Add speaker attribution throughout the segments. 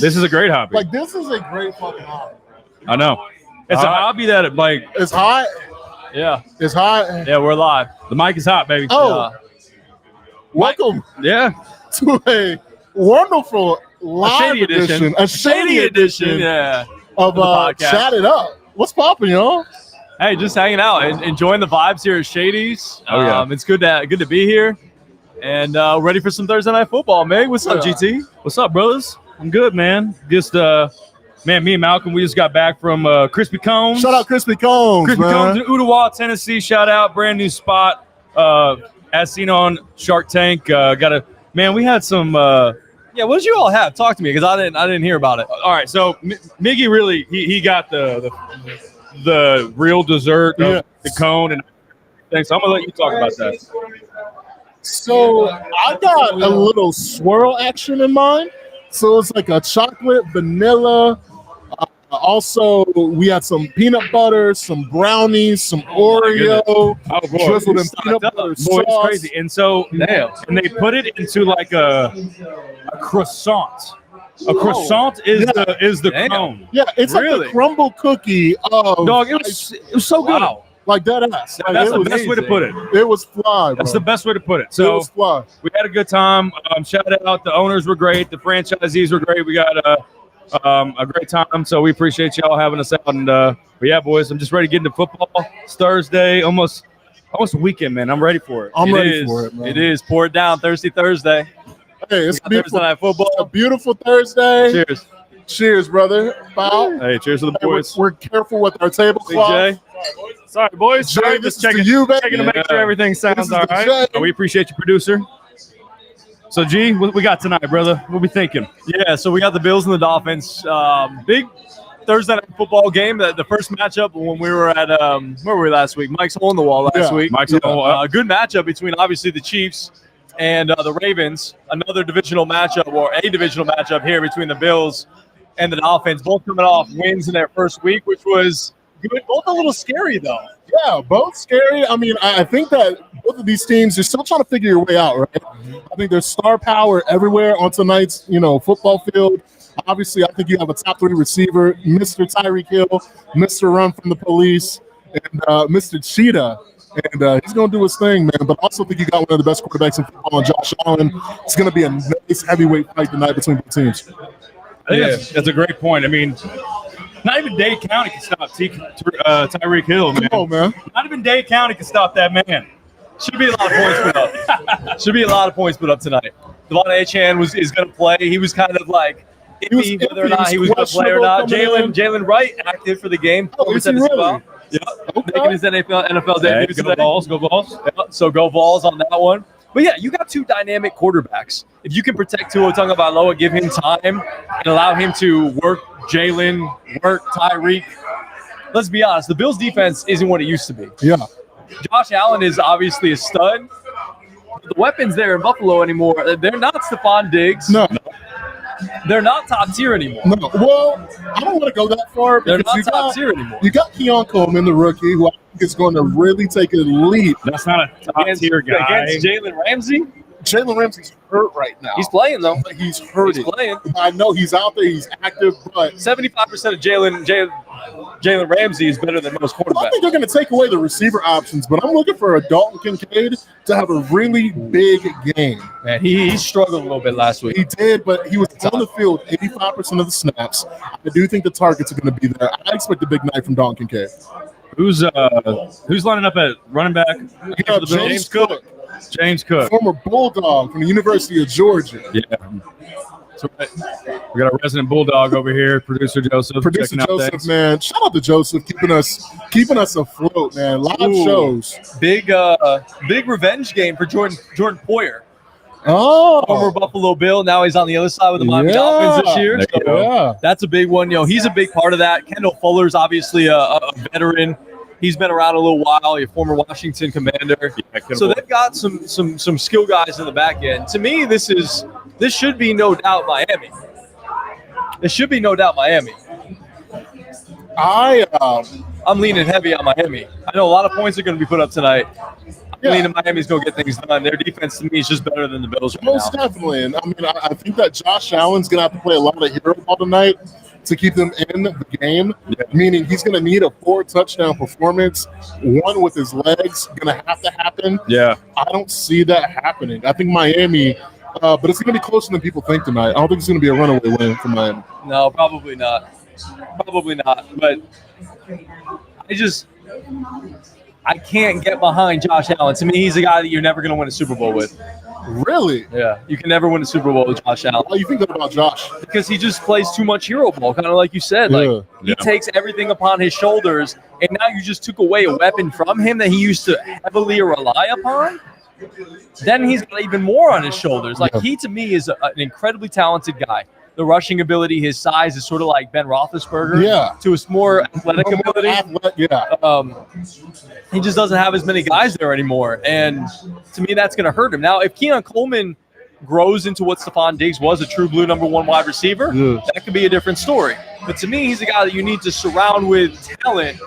Speaker 1: This is a great hobby.
Speaker 2: Like, this is a great fucking hobby.
Speaker 1: I know. It's a hobby that, like...
Speaker 2: It's hot.
Speaker 1: Yeah.
Speaker 2: It's hot.
Speaker 1: Yeah, we're live. The mic is hot, baby.
Speaker 2: Oh. Welcome to a wonderful live edition. A Shady edition.
Speaker 1: Yeah.
Speaker 2: Of Chat It Up. What's poppin', y'all?
Speaker 1: Hey, just hanging out and enjoying the vibes here at Shady's. It's good to be here. And ready for some Thursday Night Football, man. What's up, GT? What's up, brothers? I'm good, man. Just, man, me and Malcolm, we just got back from Crispy Cones.
Speaker 2: Shout out Crispy Cones,
Speaker 1: Crispy Cones in Ottawa, Tennessee. Shout out, brand new spot. As seen on Shark Tank. Man, we had some. What did you all have? Talk to me, because I didn't hear about it. All right, so Miggy really he got the real dessert of the cone and things. So I'm gonna let you talk about that.
Speaker 2: So I got a little swirl action in mind. So it's like a chocolate, vanilla. Also, we had some peanut butter, some brownies, some Oreo, drizzled in peanut butter sauce.
Speaker 1: Boy, it's crazy. And so, and they put it into like a croissant. A croissant is the cone.
Speaker 2: Yeah, it's like a crumble cookie.
Speaker 1: Dog, it was so good.
Speaker 2: Wow. Like that ass. Like,
Speaker 1: that's the best way to put it.
Speaker 2: It was fly, bro.
Speaker 1: That's the best way to put it. So
Speaker 2: it was fly. We
Speaker 1: had a good time. Shout out. The owners were great. The franchisees were great. We got a great time. So we appreciate y'all having us out. And but yeah, boys, I'm just ready to get into football. It's Thursday, almost a weekend, man. I'm ready for it.
Speaker 2: I'm ready for it, man.
Speaker 1: It is. Pour it down. Thursday.
Speaker 2: Hey, it's
Speaker 1: Thursday Night Football.
Speaker 2: A beautiful Thursday.
Speaker 1: Cheers.
Speaker 2: Cheers, brother. Bow.
Speaker 1: Hey, cheers to the boys.
Speaker 2: We're careful with our tablecloth.
Speaker 1: Sorry, boys.
Speaker 2: Jay,
Speaker 1: just checking to make sure everything sounds all right. We appreciate you, producer. So, G, what we got tonight, brother? What we thinking? Yeah, so we got the Bills and the Dolphins. Big Thursday Night Football game. The first matchup when we were at where were we last week? Mike's Hole in the Wall last week. Mike's Hole in the Wall.
Speaker 2: Uh,
Speaker 1: A good matchup between obviously the Chiefs and the Ravens. Another divisional matchup, or a divisional matchup here between the Bills and the Dolphins. Both coming off wins in their first week, which was good. Both a little scary though.
Speaker 2: Yeah, both scary. I mean, I think that both of these teams, you're still trying to figure your way out, right? Mm-hmm. I think there's star power everywhere on tonight's, football field. Obviously, I think you have a top 3 receiver, Mr. Tyreek Hill, Mr. Run from the Police, and Mr. Cheetah. And he's going to do his thing, man. But I also think you got one of the best quarterbacks in football, Josh Allen. It's going to be a nice heavyweight fight tonight between both teams.
Speaker 1: I think that's a great point. I mean, not even Dade County can stop Tyreek Hill, man.
Speaker 2: Come on, man.
Speaker 1: Not even Dade County can stop that man. Should be a lot of points put up. Should be a lot of points put up tonight. Devon Achane is going to play. He was kind of like iffy whether or not he was going to play or not. Jalen Wright active for the game.
Speaker 2: Is he really?
Speaker 1: Yeah, making his NFL debut today. Go Vols. Yeah, so go Vols on that one. But yeah, you got 2 dynamic quarterbacks. If you can protect Tua Tagovailoa, give him time, and allow him to work Jalen, work Tyreek. Let's be honest, the Bills' defense isn't what it used to be.
Speaker 2: Yeah.
Speaker 1: Josh Allen is obviously a stud. But the weapons there in Buffalo anymore, they're not Stephon Diggs.
Speaker 2: No.
Speaker 1: They're not top tier anymore.
Speaker 2: No. Well, I don't want to go that far.
Speaker 1: They're not top tier anymore.
Speaker 2: You got Keon Coleman, the rookie, who I think is going to really take a leap.
Speaker 1: That's not a top tier guy. Against Jalen Ramsey?
Speaker 2: Jalen Ramsey's hurt right now.
Speaker 1: He's playing, though.
Speaker 2: He's hurt.
Speaker 1: He's playing.
Speaker 2: I know he's out there. He's active, but
Speaker 1: 75% of Jalen Ramsey is better than most quarterbacks.
Speaker 2: I think they're going to take away the receiver options, but I'm looking for a Dalton Kincaid to have a really big game.
Speaker 1: Man, he struggled a little bit last week.
Speaker 2: He did, but he was on the field 85% of the snaps. I do think the targets are going to be there. I expect a big night from Dalton Kincaid.
Speaker 1: Who's lining up at running back?
Speaker 2: James Cook.
Speaker 1: James Cook,
Speaker 2: former Bulldog from the University of Georgia.
Speaker 1: Yeah. That's right. We got a resident Bulldog over here, producer Joseph.
Speaker 2: Producer Joseph, man. Shout out to Joseph, keeping us afloat, man. Live shows.
Speaker 1: Big revenge game for Jordan Poyer.
Speaker 2: Oh,
Speaker 1: former Buffalo Bill. Now he's on the other side with the Miami Dolphins this year. So that's a big one. He's a big part of that. Kendall Fuller's obviously a veteran. He's been around a little while. A former Washington Commander. So they've got some skill guys in the back end. To me, this should be no doubt Miami. It should be no doubt Miami.
Speaker 2: I'm
Speaker 1: leaning heavy on Miami. I know a lot of points are going to be put up tonight. I mean, Miami's going to get things done. Their defense, to me, is just better than the Bills right
Speaker 2: Most definitely. And I mean, I think that Josh Allen's going to have to play a lot of hero ball tonight to keep them in the game, meaning he's going to need a 4-touchdown performance. One with his legs going to have to happen.
Speaker 3: Yeah.
Speaker 2: I don't see that happening. I think Miami, but it's going to be closer than people think tonight. I don't think it's going to be a runaway win for Miami.
Speaker 1: No, probably not. Probably not. But I can't get behind Josh Allen. To me, he's a guy that you're never going to win a Super Bowl with.
Speaker 2: Really?
Speaker 1: Yeah. You can never win a Super Bowl with Josh Allen.
Speaker 2: Why do you think that about Josh?
Speaker 1: Because he just plays too much hero ball, kind of like you said. Like he takes everything upon his shoulders, and now you just took away a weapon from him that he used to heavily rely upon. Then he's got even more on his shoulders. Like he, to me, is an incredibly talented guy. The rushing ability, his size is sort of like Ben Roethlisberger to his more athletic ability. He just doesn't have as many guys there anymore. And to me, that's going to hurt him. Now, if Keon Coleman grows into what Stephon Diggs was, a true blue number 1 wide receiver, that could be a different story. But to me, he's a guy that you need to surround with talent,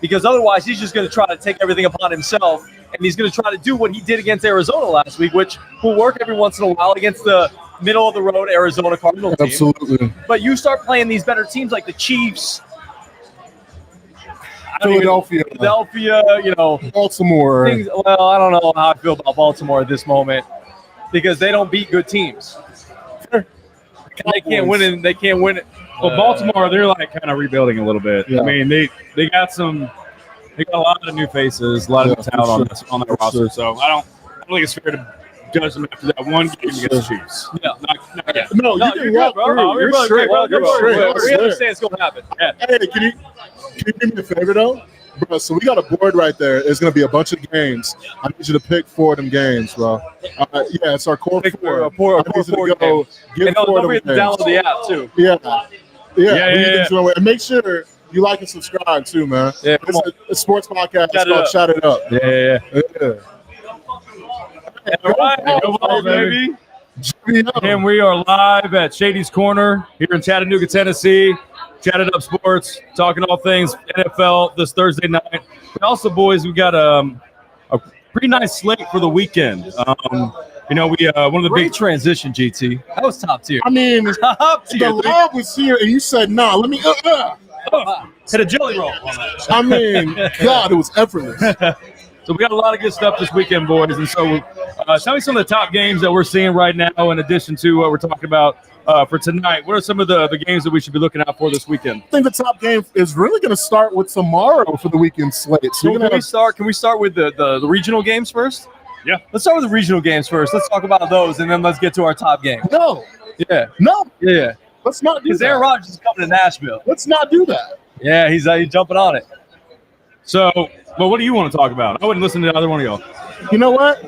Speaker 1: because otherwise he's just going to try to take everything upon himself, and he's going to try to do what he did against Arizona last week, which will work every once in a while against the middle-of-the-road Arizona Cardinals team.
Speaker 2: Absolutely.
Speaker 1: But you start playing these better teams like the Chiefs,
Speaker 2: Philadelphia, Baltimore.
Speaker 1: Well, I don't know how I feel about Baltimore at this moment, because they don't beat good teams. They can't win it. They can't win it.
Speaker 3: Well, Baltimore, they're like kind of rebuilding a little bit. I mean, they got a lot of new faces, a lot of talent on their roster. So I don't think it's fair to judge them after that one game against the Chiefs.
Speaker 1: No, not yet.
Speaker 2: No, you can walk through. You're straight.
Speaker 1: We understand it's going to happen.
Speaker 2: Yeah. Hey, can you do me a favor, though? Bro, so we got a board right there. There's going to be a bunch of games. I need you to pick 4 of them games, bro. Yeah, it's our core 4.
Speaker 1: And don't forget to download the app, too.
Speaker 2: Yeah. And make sure you like and subscribe, too, man.
Speaker 1: Yeah,
Speaker 2: it's a sports podcast. It's called Shout It Up.
Speaker 3: Yeah.
Speaker 1: All right, come on, baby.
Speaker 3: And we are live at Shady's Corner here in Chattanooga, Tennessee. Chat It Up Sports, talking all things NFL this Thursday night. And also, boys, we got a pretty nice slate for the weekend. We one of the
Speaker 1: big transition, GT. That was top tier.
Speaker 2: I mean, the lab was here, and you said, "Nah, let me
Speaker 3: hit a jelly roll."
Speaker 2: I mean, God, it was effortless.
Speaker 3: So we got a lot of good stuff this weekend, boys. And so tell me some of the top games that we're seeing right now in addition to what we're talking about for tonight. What are some of the games that we should be looking out for this weekend?
Speaker 2: I think the top game is really going to start with tomorrow for the weekend slate. So
Speaker 1: can we start with the regional games first?
Speaker 3: Yeah.
Speaker 1: Let's start with the regional games first. Let's talk about those, and then let's get to our top game.
Speaker 2: No.
Speaker 1: Yeah.
Speaker 2: No.
Speaker 1: Yeah.
Speaker 2: Let's not do that.
Speaker 1: Because Aaron Rodgers is coming to Nashville.
Speaker 2: Let's not do that.
Speaker 1: Yeah, he's jumping on it.
Speaker 3: So, well, what do you want to talk about? I wouldn't listen to either one of y'all.
Speaker 2: You know what?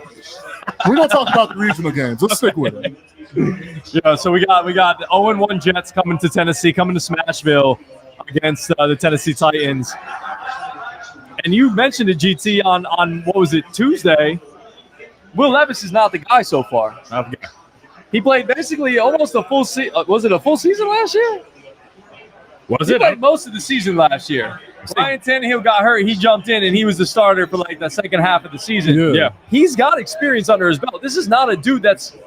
Speaker 2: We're going to talk about the regional games. Let's stick with it.
Speaker 1: Yeah, so we got the 0-1 Jets coming to Tennessee, coming to Smashville against the Tennessee Titans. And you mentioned it, GT, on what was it, Tuesday. Will Levis is not the guy so far. He played basically almost a full season. Was it a full season last year? He played most of the season last year. Ryan Tannehill got hurt. He jumped in, and he was the starter for like the second half of the season.
Speaker 3: Yeah.
Speaker 1: He's got experience under his belt. This is not a dude that's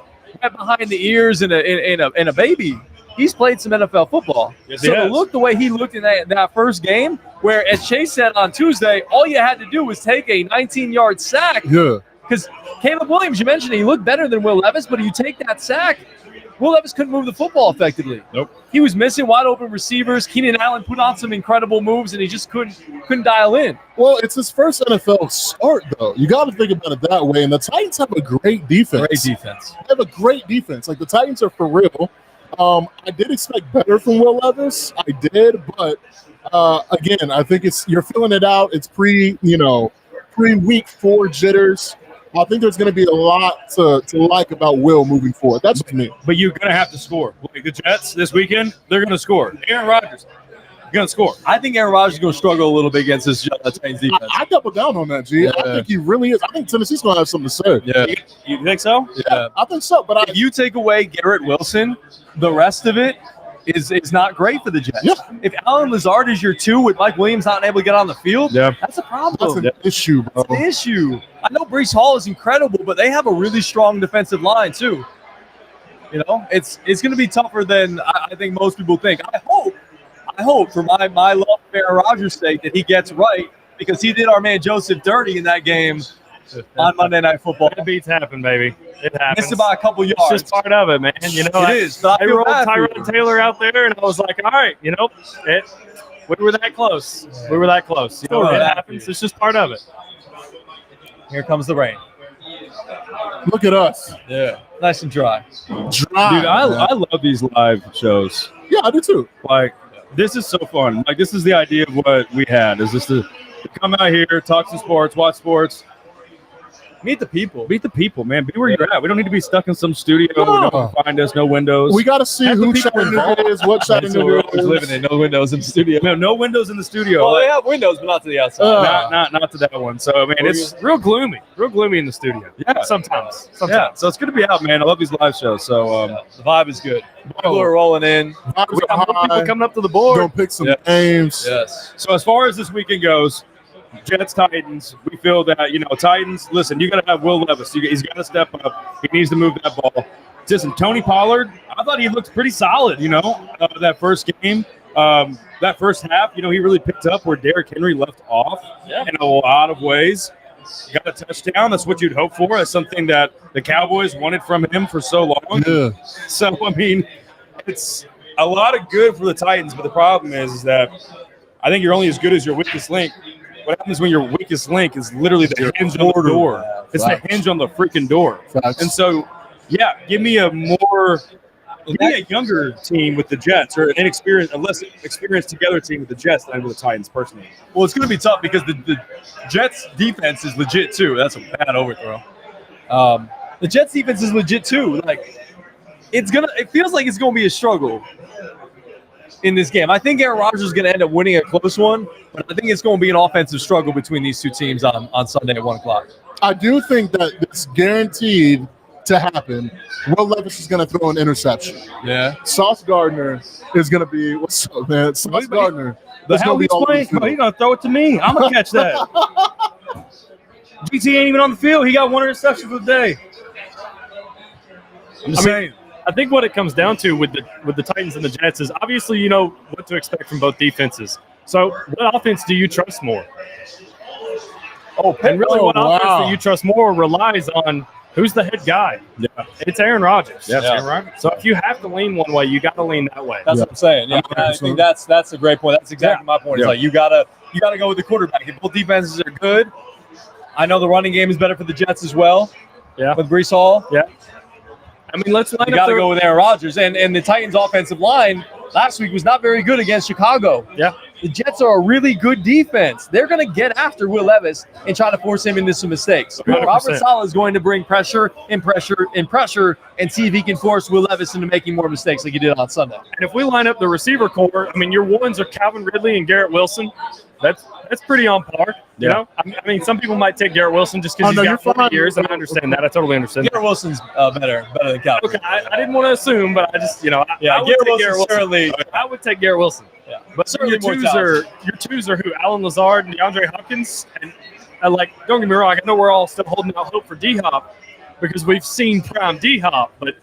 Speaker 1: right behind the ears and a baby. He's played some NFL football.
Speaker 3: Yes,
Speaker 1: so to look the way he looked in that first game, where, as Chase said on Tuesday, all you had to do was take a 19-yard sack.
Speaker 2: Yeah.
Speaker 1: Because Caleb Williams, you mentioned, he looked better than Will Levis, but you take that sack, Will Levis couldn't move the football effectively.
Speaker 3: Nope.
Speaker 1: He was missing wide open receivers. Keenan Allen put on some incredible moves, and he just couldn't dial in.
Speaker 2: Well, it's his first NFL start, though. You got to think about it that way. And the Titans have a great defense.
Speaker 1: They have a
Speaker 2: great defense. Like, the Titans are for real. I did expect better from Will Levis. I did, but again, I think you're filling it out. It's pre-week 4 jitters. I think there's going to be a lot to like about Will moving forward. That's what I mean.
Speaker 3: But you're going to have to score. Like the Jets this weekend, they're going to score. Aaron Rodgers, going to score.
Speaker 1: I think Aaron Rodgers is going to struggle a little bit against this Titans defense.
Speaker 2: I double down on that, G. Yeah. I think he really is. I think Tennessee's going to have something to say.
Speaker 3: Yeah. You think so?
Speaker 2: Yeah, I think so. But
Speaker 1: if you take away Garrett Wilson, the rest of it, is not great for the Jets.
Speaker 2: Yeah.
Speaker 1: If Alan Lazard is your 2 with Mike Williams not able to get on the field, that's a problem.
Speaker 2: That's an issue, bro.
Speaker 1: That's an issue. I know Breece Hall is incredible, but they have a really strong defensive line too. You know, it's going to be tougher than I think most people think. I hope for my love of Aaron Rodgers' sake that he gets right, because he did our man Joseph dirty in that game on Monday Night Football.
Speaker 3: It beats happen, baby. It happens.
Speaker 1: Missed about a couple yards.
Speaker 3: It's just part of it, man. You know,
Speaker 1: it is. But
Speaker 3: I rolled Tyrod Taylor out there, and I was like, all right, you know, we were that close. We were that close. You know, it happens. It's just part of it.
Speaker 1: Here comes the rain.
Speaker 2: Look at us.
Speaker 1: Yeah. Nice and dry.
Speaker 2: Dry.
Speaker 3: Dude, I love these live shows.
Speaker 2: Yeah, I do too.
Speaker 3: Like, this is so fun. Like, this is the idea of what we had, is just to come out here, talk some sports, watch sports.
Speaker 1: Meet the people.
Speaker 3: Meet the people, man. Be where you're at. We don't need to be stuck in some studio.
Speaker 2: No.
Speaker 3: Don't find us, no windows.
Speaker 2: We got to see who Chattanooga is, what Chattanooga is.
Speaker 1: Living in no windows in the studio.
Speaker 3: No windows in the studio.
Speaker 1: Well, they have windows, but not to the outside.
Speaker 3: Not to that one. So, man, it's real gloomy in the studio. Yeah, sometimes. Yeah, so it's good to be out, man. I love these live shows. So
Speaker 1: the vibe is good. People are rolling in.
Speaker 3: We got more people coming up to the board.
Speaker 2: Gonna pick some games.
Speaker 1: Yes.
Speaker 3: So as far as this weekend goes, Jets, Titans, we feel that, you know, Titans, listen, you got to have Will Levis. He's got to step up. He needs to move that ball. Listen, Tony Pollard, I thought he looked pretty solid, you know, that first game. That first half, you know, he really picked up where Derrick Henry left off in a lot of ways. Got a touchdown. That's what you'd hope for. That's something that the Cowboys wanted from him for so long.
Speaker 2: Yeah.
Speaker 3: So, I mean, it's a lot of good for the Titans, but the problem is that I think you're only as good as your weakest link. What happens when your weakest link is literally the hinge on the door? It's the hinge on the freaking door. And so, give me a younger team with the Jets, or a less experienced together team with the Jets than with the Titans, personally.
Speaker 1: Well, it's going to be tough because the Jets' defense is legit too. That's a bad overthrow. The Jets' defense is legit too. Like, it feels like it's going to be a struggle in this game. I think Aaron Rodgers is going to end up winning a close one, but I think it's going to be an offensive struggle between these two teams on Sunday at 1 o'clock.
Speaker 2: I do think that it's guaranteed to happen. Will Levis is going to throw an interception.
Speaker 1: Yeah.
Speaker 2: Sauce Gardner is going to be – what's up, man? Sauce Gardner.
Speaker 3: That's going to be all he's going to throw it to me. I'm going to catch that. GT ain't even on the field. He got one interception for the day. I'm just saying. I think what it comes down to with the Titans and the Jets is obviously you know what to expect from both defenses. So what offense do you trust more? And really what offense do you trust more relies on who's the head guy. Yeah. It's Aaron Rodgers.
Speaker 1: Yes,
Speaker 3: Aaron Rodgers. So if you have to lean one way, you got to lean that way.
Speaker 1: That's what I'm saying. Yeah, I think that's a great point. That's exactly my point. It's like you gotta go with the quarterback. If both defenses are good, I know the running game is better for the Jets as well.
Speaker 3: Yeah.
Speaker 1: With Breece Hall.
Speaker 3: Yeah. I mean, let's line
Speaker 1: you got to go with Aaron Rodgers. And the Titans' offensive line last week was not very good against Chicago.
Speaker 3: Yeah.
Speaker 1: The Jets are a really good defense. They're going to get after Will Levis and try to force him into some mistakes.
Speaker 3: 100%.
Speaker 1: Robert Saleh is going to bring pressure and see if he can force Will Levis into making more mistakes like he did on Sunday.
Speaker 3: And if we line up the receiver core, I mean, your ones are Calvin Ridley and Garrett Wilson. That's pretty on par. You know? I mean, some people might take Garrett Wilson just because he's got 40 years, and I understand that. I totally understand
Speaker 1: Garrett Wilson's better than Calvin.
Speaker 3: Okay, I didn't want to assume, but I just, I would take Garrett Wilson. Certainly, I would take Garrett Wilson.
Speaker 1: Yeah.
Speaker 3: But certainly your twos are who? Alan Lazard and DeAndre Hopkins. And don't get me wrong, I know we're all still holding out hope for D-Hop because we've seen prime D-Hop, but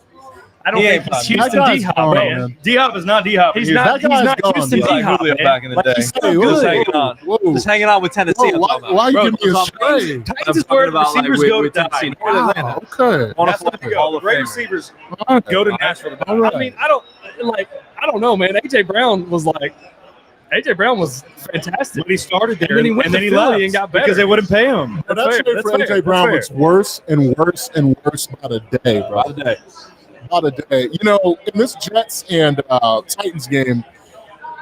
Speaker 3: I don't think he's Houston D-Hop, man. D-Hop is not D-Hop. He's not Houston D-Hop, man.
Speaker 1: Back in the day. Just hanging on with Tennessee.
Speaker 2: Why you give me a shade?
Speaker 3: Titans is where receivers go to die.
Speaker 2: Okay.
Speaker 3: Great receivers go to Nashville. I mean, I don't know, man. AJ Brown was fantastic when he started there, and then he left and got better because they wouldn't pay him.
Speaker 2: But that trade for AJ Brown looks worse and worse and worse by the day, bro. By the day. You know, in this Jets and Titans game,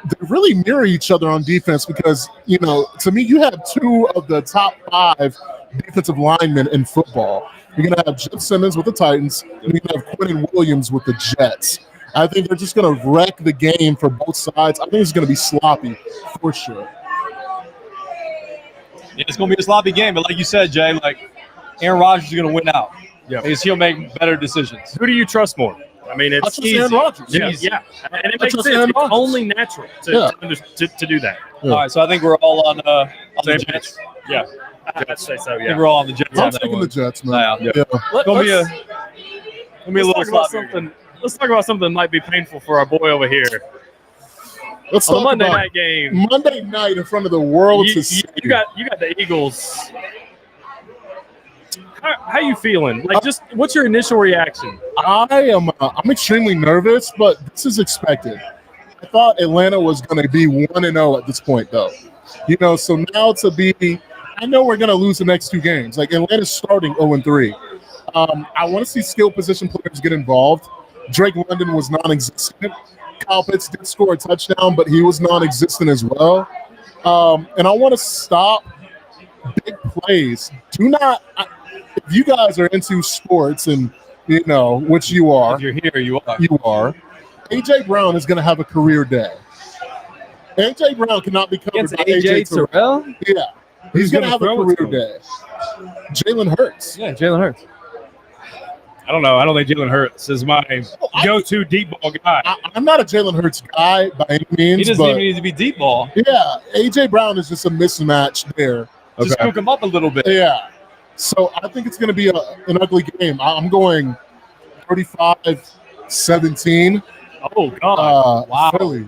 Speaker 2: they really mirror each other on defense because, to me, you have two of the top 5 defensive linemen in football. You're going to have Jeff Simmons with the Titans, and you're going to have Quinnen Williams with the Jets. I think they're just going to wreck the game for both sides. I think it's going to be sloppy for sure.
Speaker 1: Yeah, it's going to be a sloppy game, but like you said, Jay, Aaron Rodgers is going to win out. Yeah, because he'll make better decisions.
Speaker 3: Who do you trust more?
Speaker 4: I mean, it's
Speaker 2: trust
Speaker 4: easy.
Speaker 2: Aaron Rodgers.
Speaker 4: Yeah, and it makes sense.
Speaker 2: Aaron
Speaker 4: It's
Speaker 2: Rodgers.
Speaker 4: only natural to do that.
Speaker 2: Yeah.
Speaker 1: All right, so I think we're all on the
Speaker 4: Same
Speaker 1: Jets.
Speaker 4: Yeah, I'd say so.
Speaker 1: I think
Speaker 4: Yeah.
Speaker 1: we're all on the Jets
Speaker 2: I'm
Speaker 1: on that
Speaker 2: taking
Speaker 1: one.
Speaker 2: the Jets, man.
Speaker 1: Yeah.
Speaker 2: Yeah.
Speaker 1: Gonna be a little
Speaker 4: Let's talk about
Speaker 1: sloppy.
Speaker 4: something. Let's talk about something that might be painful for our boy over here.
Speaker 2: Let's
Speaker 4: On the
Speaker 2: talk
Speaker 4: Monday
Speaker 2: about
Speaker 4: night game,
Speaker 2: Monday night in front of the world to see.
Speaker 4: you got the Eagles. How you feeling? Like, just what's your initial reaction?
Speaker 2: I'm extremely nervous, but this is expected. I thought Atlanta was going to be 1-0 at this point, though. So now to be, I know we're going to lose the next two games. Like, Atlanta's starting 0-3. I want to see skill position players get involved. Drake London was non-existent. Kyle Pitts did score a touchdown, but he was non-existent as well. And I want to stop big plays. Do not, if you guys are into sports and, which you are.
Speaker 1: If you're here, you are.
Speaker 2: You are. A.J. Brown is going to have a career day. A.J. Brown cannot be covered
Speaker 1: Against
Speaker 2: by
Speaker 1: A.J. Terrell?
Speaker 2: Yeah. He's going to have a
Speaker 3: throw it
Speaker 2: career
Speaker 3: to
Speaker 2: day. Jalen Hurts.
Speaker 1: Yeah, Jalen Hurts.
Speaker 3: I don't know. I don't think Jalen Hurts is my go-to deep ball guy.
Speaker 2: I'm not a Jalen Hurts guy by any means.
Speaker 1: He doesn't
Speaker 2: but
Speaker 1: even need to be deep ball.
Speaker 2: yeah, A.J. Brown is just a mismatch there.
Speaker 1: Just cook him up a little bit.
Speaker 2: Yeah. So I think it's going to be an ugly game. I'm going 35-17.
Speaker 4: Oh God!
Speaker 1: Wow.
Speaker 2: Philly.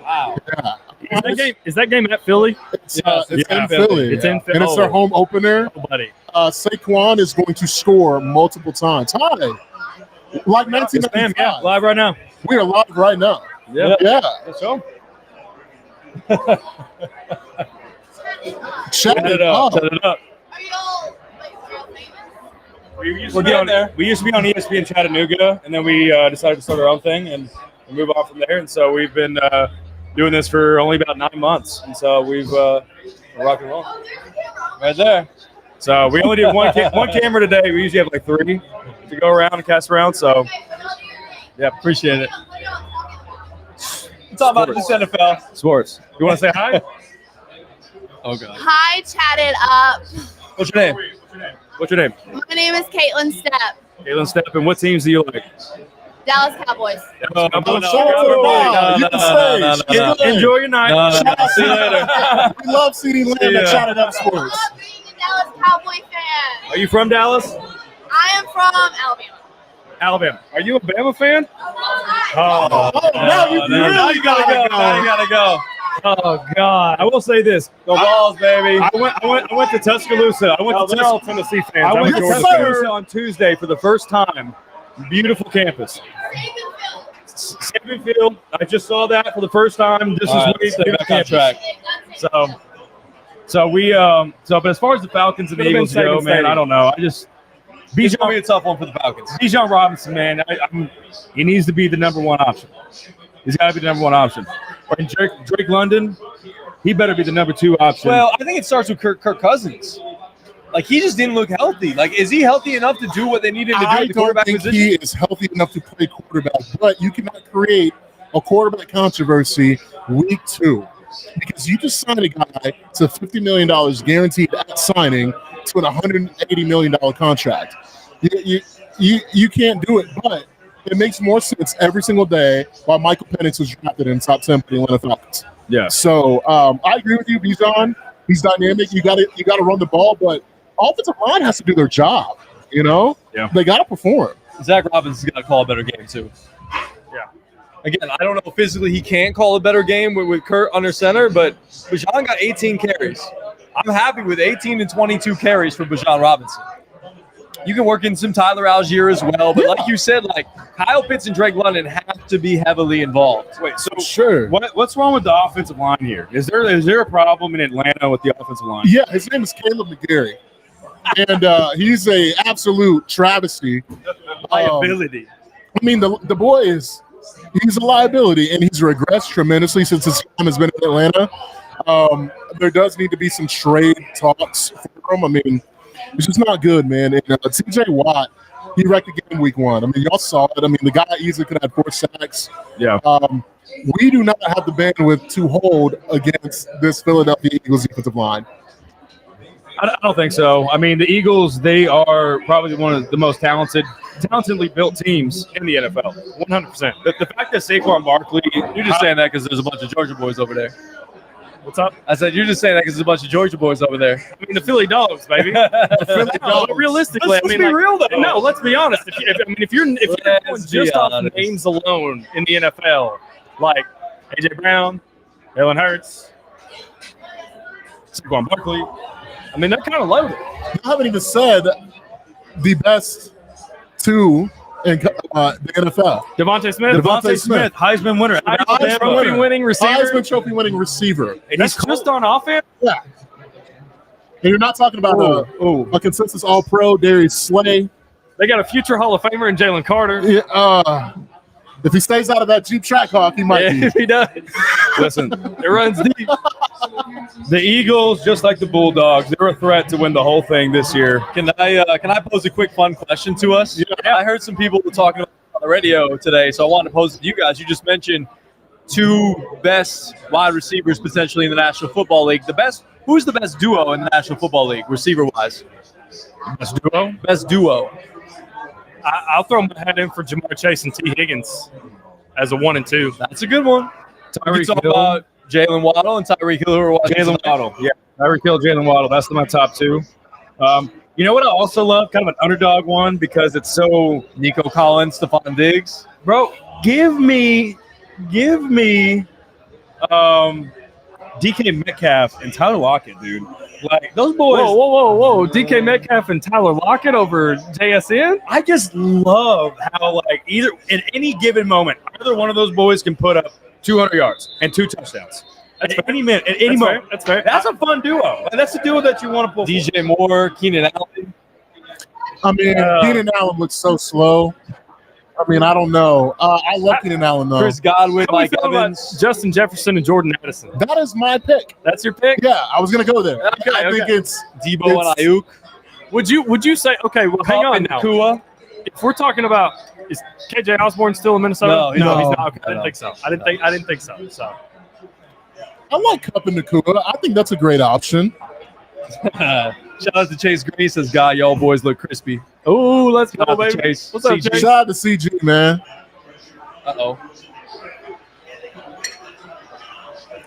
Speaker 1: Wow.
Speaker 2: Yeah.
Speaker 4: Is that game at Philly?
Speaker 2: It's in
Speaker 1: Philly.
Speaker 2: Philly.
Speaker 4: It's in Philly.
Speaker 2: And it's their home opener.
Speaker 4: Oh, buddy.
Speaker 2: Saquon is going to score multiple times. Hi. Like 1995.
Speaker 4: Yeah, live right now.
Speaker 2: We are live right now.
Speaker 4: Yeah.
Speaker 2: Yeah.
Speaker 3: So,
Speaker 2: Shut
Speaker 3: set it up. Set it up.
Speaker 5: Are you all like real famous?
Speaker 3: We're getting there. We used to be on ESPN Chattanooga, and then we decided to start our own thing and move on from there. And so we've been doing this for only about 9 months, and so we've rock and roll right there. So we only did one camera today. We usually have like 3 to go around and cast around. So
Speaker 1: Yeah, appreciate it. Talk about this NFL.
Speaker 3: sports. You want to say hi?
Speaker 1: Oh, God.
Speaker 5: Hi, Chat It Up.
Speaker 1: What's your name?
Speaker 3: What's your name?
Speaker 5: My name is Caitlin Stepp,
Speaker 3: Caitlin Stepp. And what teams do you like?
Speaker 5: Dallas Cowboys.
Speaker 2: Shout out to Lamar. You can stay.
Speaker 3: Enjoy your night.
Speaker 1: See you later.
Speaker 2: We love CD Lamb and Chat It Up Sports.
Speaker 5: I love being a Dallas Cowboy fan.
Speaker 3: Are you from Dallas?
Speaker 5: I am from Alabama.
Speaker 3: Alabama. Are you a Bama fan?
Speaker 2: Oh, now you really gotta go.
Speaker 1: Now you gotta go.
Speaker 3: Oh God! I will say this:
Speaker 1: Go Balls, baby.
Speaker 3: I went to Tuscaloosa. I went to
Speaker 4: They're all Tennessee fans.
Speaker 3: I went to
Speaker 2: Yes,
Speaker 3: Tuscaloosa on Tuesday for the first time. Beautiful campus. Saban Field. I just saw that for the first time just
Speaker 1: All
Speaker 3: this
Speaker 1: right,
Speaker 3: week.
Speaker 1: stay back on track.
Speaker 3: But as far as the Falcons and the
Speaker 4: Could've been
Speaker 3: Eagles go,
Speaker 4: Saban
Speaker 3: man, I
Speaker 4: Stadium.
Speaker 3: don't know.
Speaker 1: It's gonna be a tough one for the Falcons.
Speaker 3: Bijan Robinson, man, he needs to be the number 1 option. He's got to be the number 1 option. And Drake London, he better be the number 2 option.
Speaker 1: Well, I think it starts with Kirk Cousins. Like, he just didn't look healthy. Like, is he healthy enough to do what they needed to do
Speaker 2: I
Speaker 1: at the
Speaker 2: don't
Speaker 1: quarterback
Speaker 2: think
Speaker 1: position?
Speaker 2: he is healthy enough to play quarterback, but you cannot create a quarterback controversy week 2 because you just signed a guy to $50 million guaranteed at signing to an $180 million contract. You can't do it, but it makes more sense every single day why Michael Penix was drafted in the top 10 for the Atlanta Falcons.
Speaker 3: yeah.
Speaker 2: So I agree with you, Bijan. He's dynamic. You got to run the ball, but offensive line has to do their job.
Speaker 3: Yeah.
Speaker 2: They got to perform.
Speaker 1: Zach Robinson's got to call a better game, too.
Speaker 4: Yeah.
Speaker 1: Again, I don't know if physically he can call a better game with Kurt under center, but Bijan got 18 carries. I'm happy with 18 and 22 carries for Bijan Robinson. You can work in some Tyler Algier as well, but like you said, like Kyle Pitts and Drake London have to be heavily involed.
Speaker 3: Wait, so
Speaker 2: Sure.
Speaker 3: what's wrong with the offensive line here? Is there a problem in Atlanta with the offensive line?
Speaker 2: Yeah, his name is Caleb McGarry, and he's a absolute travesty.
Speaker 3: Liability.
Speaker 2: I mean, the boy he's a liability, and he's regressed tremendously since his time has been in Atlanta. There does need to be some trade talks for him. I mean, it's just not good, man. And TJ Watt, he wrecked the game week 1. I mean, y'all saw it. I mean, the guy easily could have 4 sacks.
Speaker 3: Yeah.
Speaker 2: We do not have the bandwidth to hold against this Philadelphia Eagles defensive line.
Speaker 3: I don't think so. I mean, the Eagles, they are probably one of the most talentedly built teams in the NFL. 100%.
Speaker 1: The fact that Saquon Barkley, you're just saying that because there's a bunch of Georgia boys over there.
Speaker 3: What's up?
Speaker 1: I said you're just saying that because there's a bunch of Georgia boys over there.
Speaker 3: I mean, the Philly Dogs, baby. The Philly Dogs. Realistically,
Speaker 1: Let's be real though.
Speaker 3: No, let's be honest. If you're going just off names alone in the NFL, like AJ Brown, Jalen Hurts, Saquon Barkley, I mean, they're kind of loaded.
Speaker 2: You haven't even said the best two in the NFL.
Speaker 3: Devontae Smith.
Speaker 1: Devontae Smith, Heisman winner.
Speaker 3: Heisman Trophy-winning receiver.
Speaker 2: Heisman Trophy-winning receiver.
Speaker 3: And he's just on offense?
Speaker 2: Yeah. And you're not talking about a consensus All-Pro, Darius Slay.
Speaker 3: They got a future Hall of Famer in Jalen Carter.
Speaker 2: Yeah, if he stays out of that Jeep Trackhawk, he might be.
Speaker 3: If he does. Listen, it runs deep.
Speaker 1: The Eagles, just like the Bulldogs, they're a threat to win the whole thing this year. Can I pose a quick fun question to us? Yeah. I heard some people were talking on the radio today, so I wanted to pose it to you guys. You just mentioned two best wide receivers potentially in the National Football League. Who's the best duo in the National Football League, receiver-wise?
Speaker 3: Best duo?
Speaker 1: Best duo.
Speaker 3: I'll throw my head in for Jamar Chase and T. Higgins as a 1 and 2.
Speaker 1: That's a good one. You talk about Jalen Waddle and Tyreek Hill.
Speaker 3: Jalen Waddle, yeah. Tyreek Hill, Jalen Waddle. That's my top two. You know what I also love? Kind of an underdog one because it's so
Speaker 1: Nico Collins, Stephon Diggs.
Speaker 3: Bro, give me DK Metcalf and Tyler Lockett, dude. Like those boys. Whoa. DK Metcalf and Tyler Lockett over JSN? I just love how like either at any given moment, either one of those boys can put up 200 yards and 2 touchdowns. At any minute, at any moment. That's fair. That's a fun duo. And that's the duo that you want to pull.
Speaker 1: DJ Moore, Keenan Allen.
Speaker 2: I mean, Keenan Allen looks so slow. I mean, I don't know. I love Keenan Allen, though.
Speaker 1: Chris Godwin, Mike Evans.
Speaker 3: Justin Jefferson and Jordan Addison.
Speaker 2: That is my pick.
Speaker 3: That's your pick?
Speaker 2: Yeah, I was going to go there.
Speaker 3: Okay,
Speaker 2: I think it's
Speaker 1: Debo and Ayuk.
Speaker 3: Would you say, okay, well, hang on now.
Speaker 1: Kua.
Speaker 3: If we're talking about, is KJ Osborne still in Minnesota?
Speaker 1: No,
Speaker 3: he's not. Okay, I didn't think so. I didn't think so. So
Speaker 2: I like Kupp and Nakua. I think that's a great option.
Speaker 1: Shout out to Chase Green. Says, "God, y'all boys look crispy."
Speaker 3: Oh, let's go, baby.
Speaker 1: Chase.
Speaker 3: What's up,
Speaker 1: CG?
Speaker 3: Chase?
Speaker 2: Shout out to CG, man.